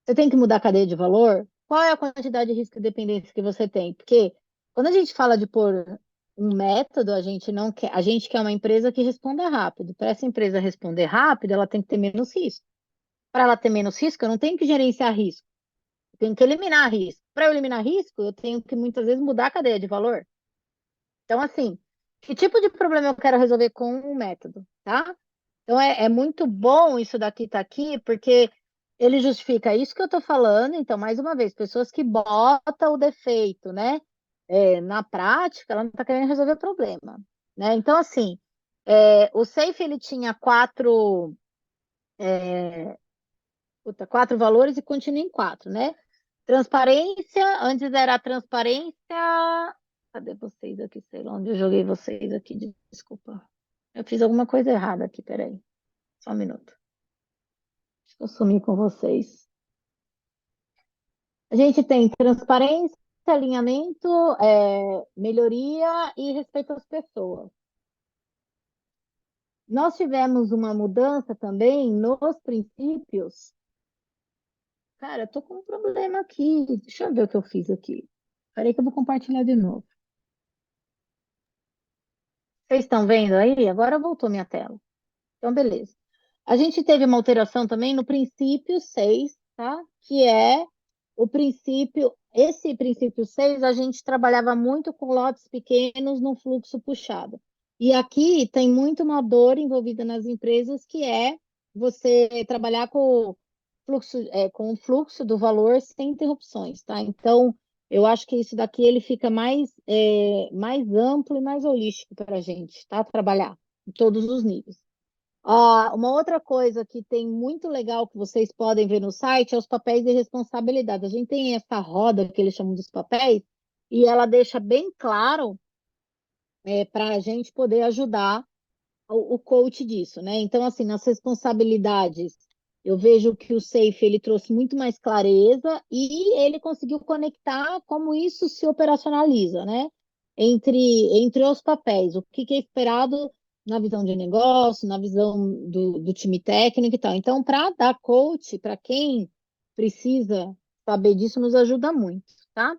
você tem que mudar a cadeia de valor? Qual é a quantidade de risco e dependência que você tem? Porque quando a gente fala de pôr um método, a gente não quer, a gente quer uma empresa que responda rápido. Para essa empresa responder rápido, ela tem que ter menos risco. Para ela ter menos risco, eu não tenho que gerenciar risco. Eu tenho que eliminar risco. Para eu eliminar risco, eu tenho que muitas vezes mudar a cadeia de valor. Então, assim, que tipo de problema eu quero resolver com o método, tá? Então, é muito bom isso daqui tá aqui, porque ele justifica isso que eu estou falando. Então, mais uma vez, pessoas que botam o defeito, né? Na prática, ela não está querendo resolver o problema, né? Então, assim, o SAFe, ele tinha quatro valores e continua em quatro, né? Transparência, antes era a transparência. Cadê vocês aqui? Sei lá onde eu joguei vocês aqui, desculpa. Eu fiz alguma coisa errada aqui, peraí. Só um minuto. Deixa eu sumir com vocês. A gente tem transparência, alinhamento, melhoria e respeito às pessoas. Nós tivemos uma mudança também nos princípios Cara, eu tô com um problema aqui. Deixa eu ver o que eu fiz aqui. Peraí que eu vou compartilhar de novo. Vocês estão vendo aí? Agora voltou minha tela. Então, beleza. A gente teve uma alteração também no princípio 6, tá? Que é o princípio. Esse princípio 6 a gente trabalhava muito com lotes pequenos no fluxo puxado. E aqui tem muito uma dor envolvida nas empresas, que é você trabalhar com o fluxo do valor sem interrupções, tá? Então, eu acho que isso daqui ele fica mais amplo e mais holístico para a gente, tá? Trabalhar em todos os níveis. Uma outra coisa que tem muito legal que vocês podem ver no site é os papéis de responsabilidade. A gente tem essa roda que eles chamam dos papéis, e ela deixa bem claro para a gente poder ajudar o coach disso, né? Então, assim, nas responsabilidades, eu vejo que o Safe ele trouxe muito mais clareza e ele conseguiu conectar como isso se operacionaliza, né? Entre os papéis, o que é esperado na visão de negócio, na visão do time técnico e tal. Então, para dar coach, para quem precisa saber disso, nos ajuda muito, tá?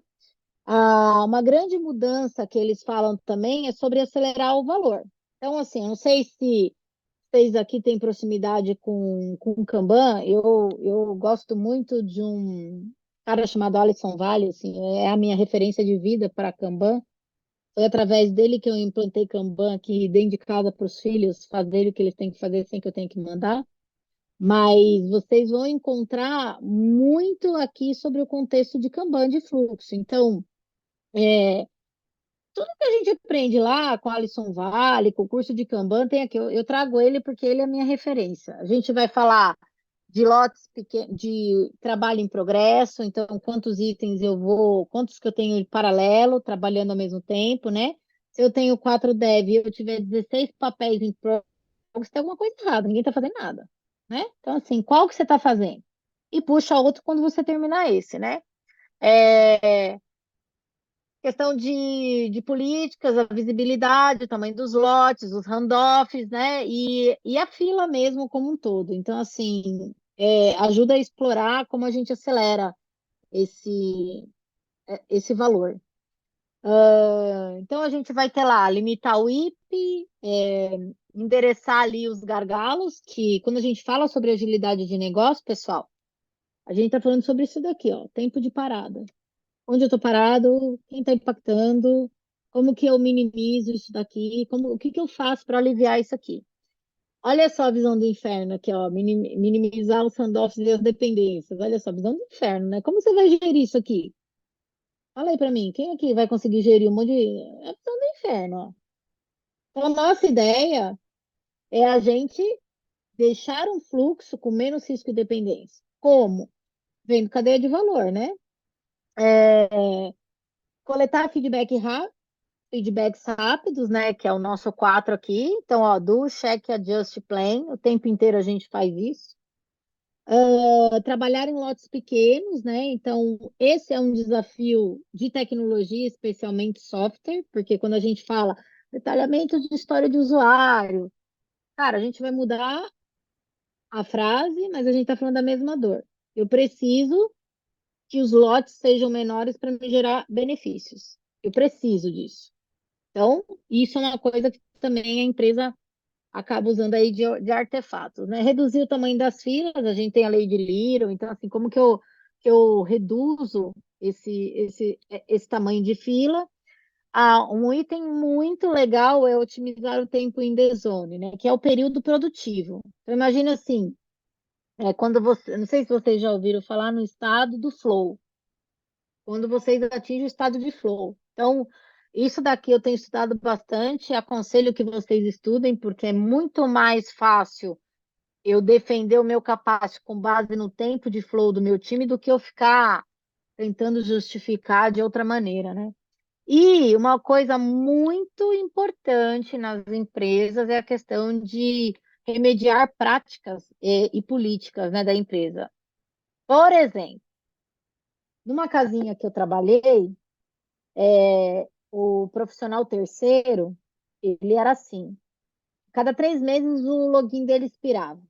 Uma grande mudança que eles falam também é sobre acelerar o valor. Então, assim, eu não sei se vocês aqui têm proximidade com o Kanban. Eu gosto muito de um cara chamado Alisson Vale, assim, é a minha referência de vida para Kanban. Foi através dele que eu implantei Kanban aqui dentro de casa para os filhos fazerem o que eles têm que fazer sem que eu tenha que mandar. Mas vocês vão encontrar muito aqui sobre o contexto de Kanban de fluxo. Então, é, tudo que a gente aprende lá com Alisson Vale, com o curso de Kanban, tem aqui. Eu trago ele porque ele é a minha referência. A gente vai falar de lotes pequenos, de trabalho em progresso, então quantos itens eu vou, quantos que eu tenho em paralelo, trabalhando ao mesmo tempo, né? Se eu tenho 4 dev e eu tiver 16 papéis em progresso, tem alguma coisa errada, ninguém está fazendo nada, né? Então, assim, qual que você está fazendo? E puxa outro quando você terminar esse, né? É, questão de políticas, a visibilidade, o tamanho dos lotes, os handoffs, né? E a fila mesmo como um todo. Então, assim, ajuda a explorar como a gente acelera esse valor. Então, a gente vai ter lá, limitar o IP, endereçar ali os gargalos, que quando a gente fala sobre agilidade de negócio, pessoal, a gente está falando sobre isso daqui, ó, tempo de parada. Onde eu estou parado, quem está impactando, como que eu minimizo isso daqui, o que que eu faço para aliviar isso aqui. Olha só a visão do inferno aqui, ó, minimizar os handoffs e as dependências. Olha só, a visão do inferno, né? Como você vai gerir isso aqui? Fala aí para mim, quem aqui vai conseguir gerir um monte de... É a visão do inferno, ó. Então, a nossa ideia é a gente deixar um fluxo com menos risco de dependência. Como? Vendo cadeia de valor, né? Coletar feedbacks rápidos, né? Que é o nosso 4 aqui. Então, ó, do check, adjust, plan. O tempo inteiro a gente faz isso. Trabalhar em lotes pequenos, né? Então, esse é um desafio de tecnologia, especialmente software, porque quando a gente fala detalhamento de história de usuário, cara, a gente vai mudar a frase, mas a gente está falando da mesma dor. Eu preciso que os lotes sejam menores para me gerar benefícios. Eu preciso disso. Então, isso é uma coisa que também a empresa acaba usando aí de artefatos, né? Reduzir o tamanho das filas, a gente tem a lei de Little, então, assim, como que eu reduzo esse tamanho de fila? Um item muito legal é otimizar o tempo in the zone, né? Que é o período produtivo. Então, imagina assim, quando você, não sei se vocês já ouviram falar no estado do flow, quando vocês atingem o estado de flow. Então, isso daqui eu tenho estudado bastante, aconselho que vocês estudem, porque é muito mais fácil eu defender o meu capacete com base no tempo de flow do meu time do que eu ficar tentando justificar de outra maneira, né? E uma coisa muito importante nas empresas é a questão de remediar práticas e políticas, né, da empresa. Por exemplo, numa casinha que eu trabalhei, o profissional terceiro, ele era assim. Cada 3 meses o login dele expirava.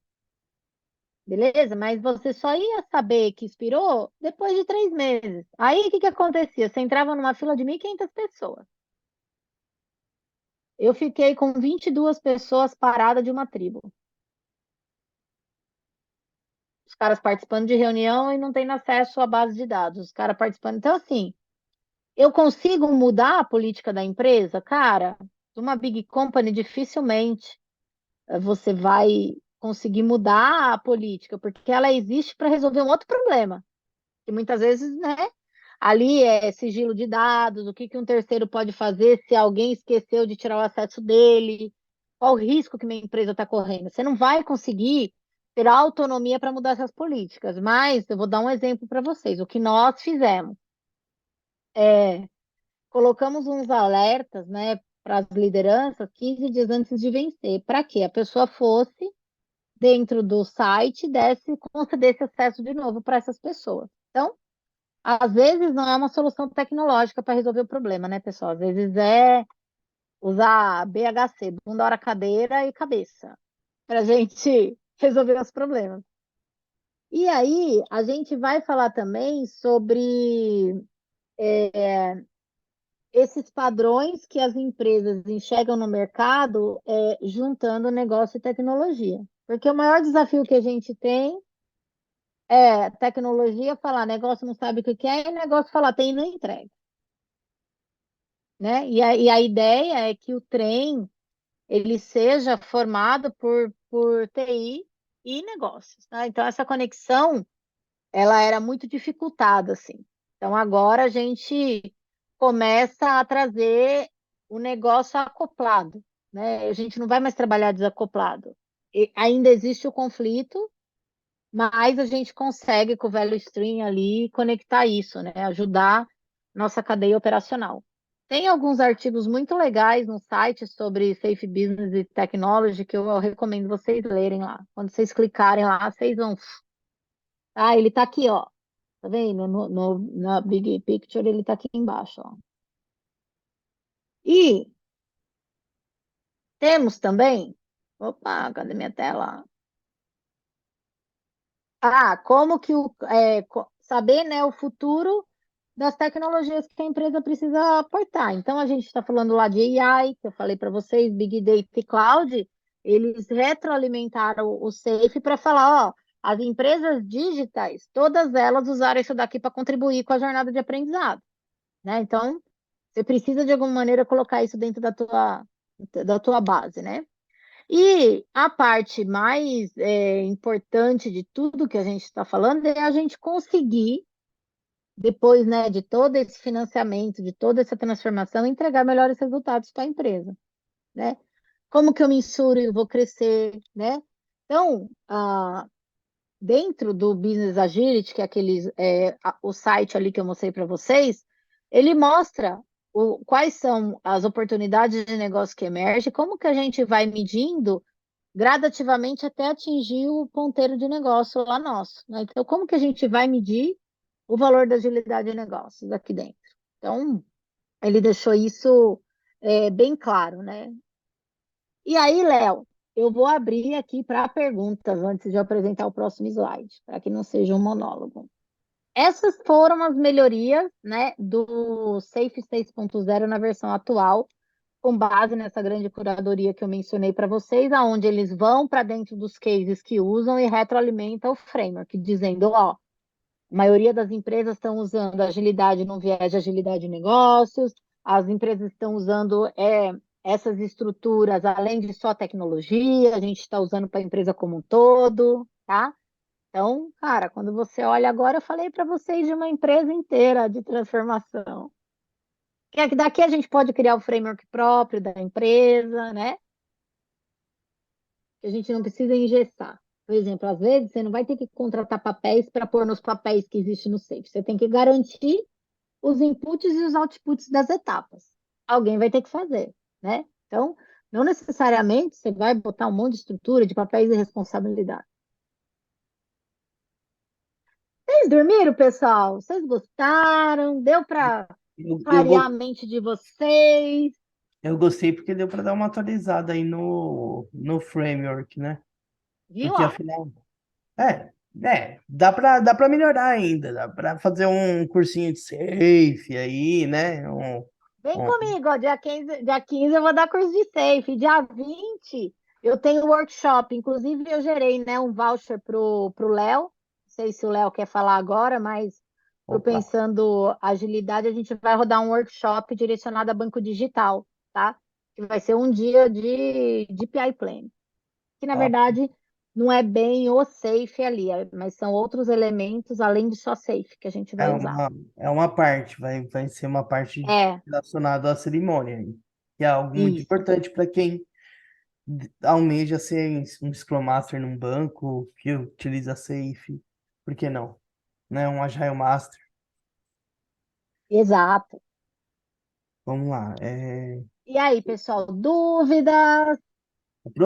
beleza? Mas você só ia saber que expirou depois de 3 meses. Aí, o que que acontecia? Você entrava numa fila de 1.500 pessoas. Eu fiquei com 22 pessoas paradas de uma tribo. Os caras participando de reunião e não tendo acesso à base de dados. Os caras participando. Então, assim, eu consigo mudar a política da empresa? Cara, uma big company dificilmente você vai conseguir mudar a política, porque ela existe para resolver um outro problema, que muitas vezes, né, ali é sigilo de dados, o que que um terceiro pode fazer se alguém esqueceu de tirar o acesso dele, qual o risco que minha empresa está correndo. Você não vai conseguir ter autonomia para mudar essas políticas, mas eu vou dar um exemplo para vocês. O que nós fizemos é colocamos uns alertas, né, para as lideranças 15 dias antes de vencer, para que a pessoa fosse dentro do site desse, concedesse acesso de novo para essas pessoas. Então, às vezes não é uma solução tecnológica para resolver o problema, né, pessoal? Às vezes é usar BHC, bunda, hora, cadeira e cabeça, para a gente resolver os problemas. E aí, a gente vai falar também sobre esses padrões que as empresas enxergam no mercado, juntando negócio e tecnologia. Porque o maior desafio que a gente tem é tecnologia falar, negócio não sabe o que quer, e negócio falar, tem e não entrega. Né? E a ideia é que o trem ele seja formado por TI e negócios. Tá? Então, essa conexão ela era muito dificultada, assim. Então, agora a gente começa a trazer o negócio acoplado, né? A gente não vai mais trabalhar desacoplado. Ainda existe o conflito, mas a gente consegue, com o Value Stream ali, conectar isso, né? Ajudar nossa cadeia operacional. Tem alguns artigos muito legais no site sobre Safe Business e Technology que eu recomendo vocês lerem lá. Quando vocês clicarem lá, vocês vão. Ah, ele está aqui, ó. Tá vendo? Na Big Picture, ele está aqui embaixo, ó. E temos também. Opa, cadê minha tela? Como que saber, né, o futuro das tecnologias que a empresa precisa aportar. Então, a gente está falando lá de AI, que eu falei para vocês, Big Data e Cloud, eles retroalimentaram o SAFe para falar, ó, as empresas digitais, todas elas usaram isso daqui para contribuir com a jornada de aprendizado, né? Então, você precisa, de alguma maneira, colocar isso dentro da tua base, né? E a parte mais importante de tudo que a gente está falando é a gente conseguir, depois, né, de todo esse financiamento, de toda essa transformação, entregar melhores resultados para a empresa, né? Como que eu mensuro e vou crescer, né? Então, dentro do Business Agility, que é o site ali que eu mostrei para vocês, ele mostra quais são as oportunidades de negócio que emergem, como que a gente vai medindo gradativamente até atingir o ponteiro de negócio lá nosso, né? Então, como que a gente vai medir o valor da agilidade de negócios aqui dentro? Então, ele deixou isso bem claro, né? E aí, Léo, eu vou abrir aqui para perguntas antes de eu apresentar o próximo slide, para que não seja um monólogo. Essas foram as melhorias, né, do Safe 6.0 na versão atual, com base nessa grande curadoria que eu mencionei para vocês, aonde eles vão para dentro dos cases que usam e retroalimentam o framework, dizendo, ó, a maioria das empresas estão usando agilidade no viés de agilidade de negócios, as empresas estão usando essas estruturas além de só tecnologia, a gente está usando para a empresa como um todo, tá? Então, cara, quando você olha agora, eu falei para vocês de uma empresa inteira de transformação. Que daqui a gente pode criar o framework próprio da empresa, né? Que a gente não precisa engessar. Por exemplo, às vezes você não vai ter que contratar papéis para pôr nos papéis que existem no Safe. Você tem que garantir os inputs e os outputs das etapas. Alguém vai ter que fazer, né? Então, não necessariamente você vai botar um monte de estrutura de papéis e responsabilidade. Vocês dormiram, pessoal? Vocês gostaram? Deu para Eu, eu, clarear a go- mente de vocês? eu gostei porque deu para dar uma atualizada aí no framework, né? Viu? Porque Ó? afinal, Dá para melhorar ainda, dá para fazer um cursinho de safe aí, né? Vem Um- comigo, ó, dia 15 eu vou dar curso de safe. Dia 20 eu tenho workshop. Inclusive, eu gerei, né, um voucher pro Léo. Não sei se o Léo quer falar agora, mas pro Opa, Pensando Agilidade, a gente vai rodar um workshop direcionado a banco digital, tá? Que vai ser um dia de PI Plan. Que, na ó, verdade, não é bem o safe ali, mas são outros elementos além de só safe que a gente é vai usar. uma, é uma parte, vai ser uma parte É, relacionada à cerimônia, aí, que é algo muito isso. importante para quem almeja ser um Scrum Master num banco, que utiliza safe, por que não? Né? Um Agile Master, Exato. vamos lá. E aí, pessoal, dúvidas?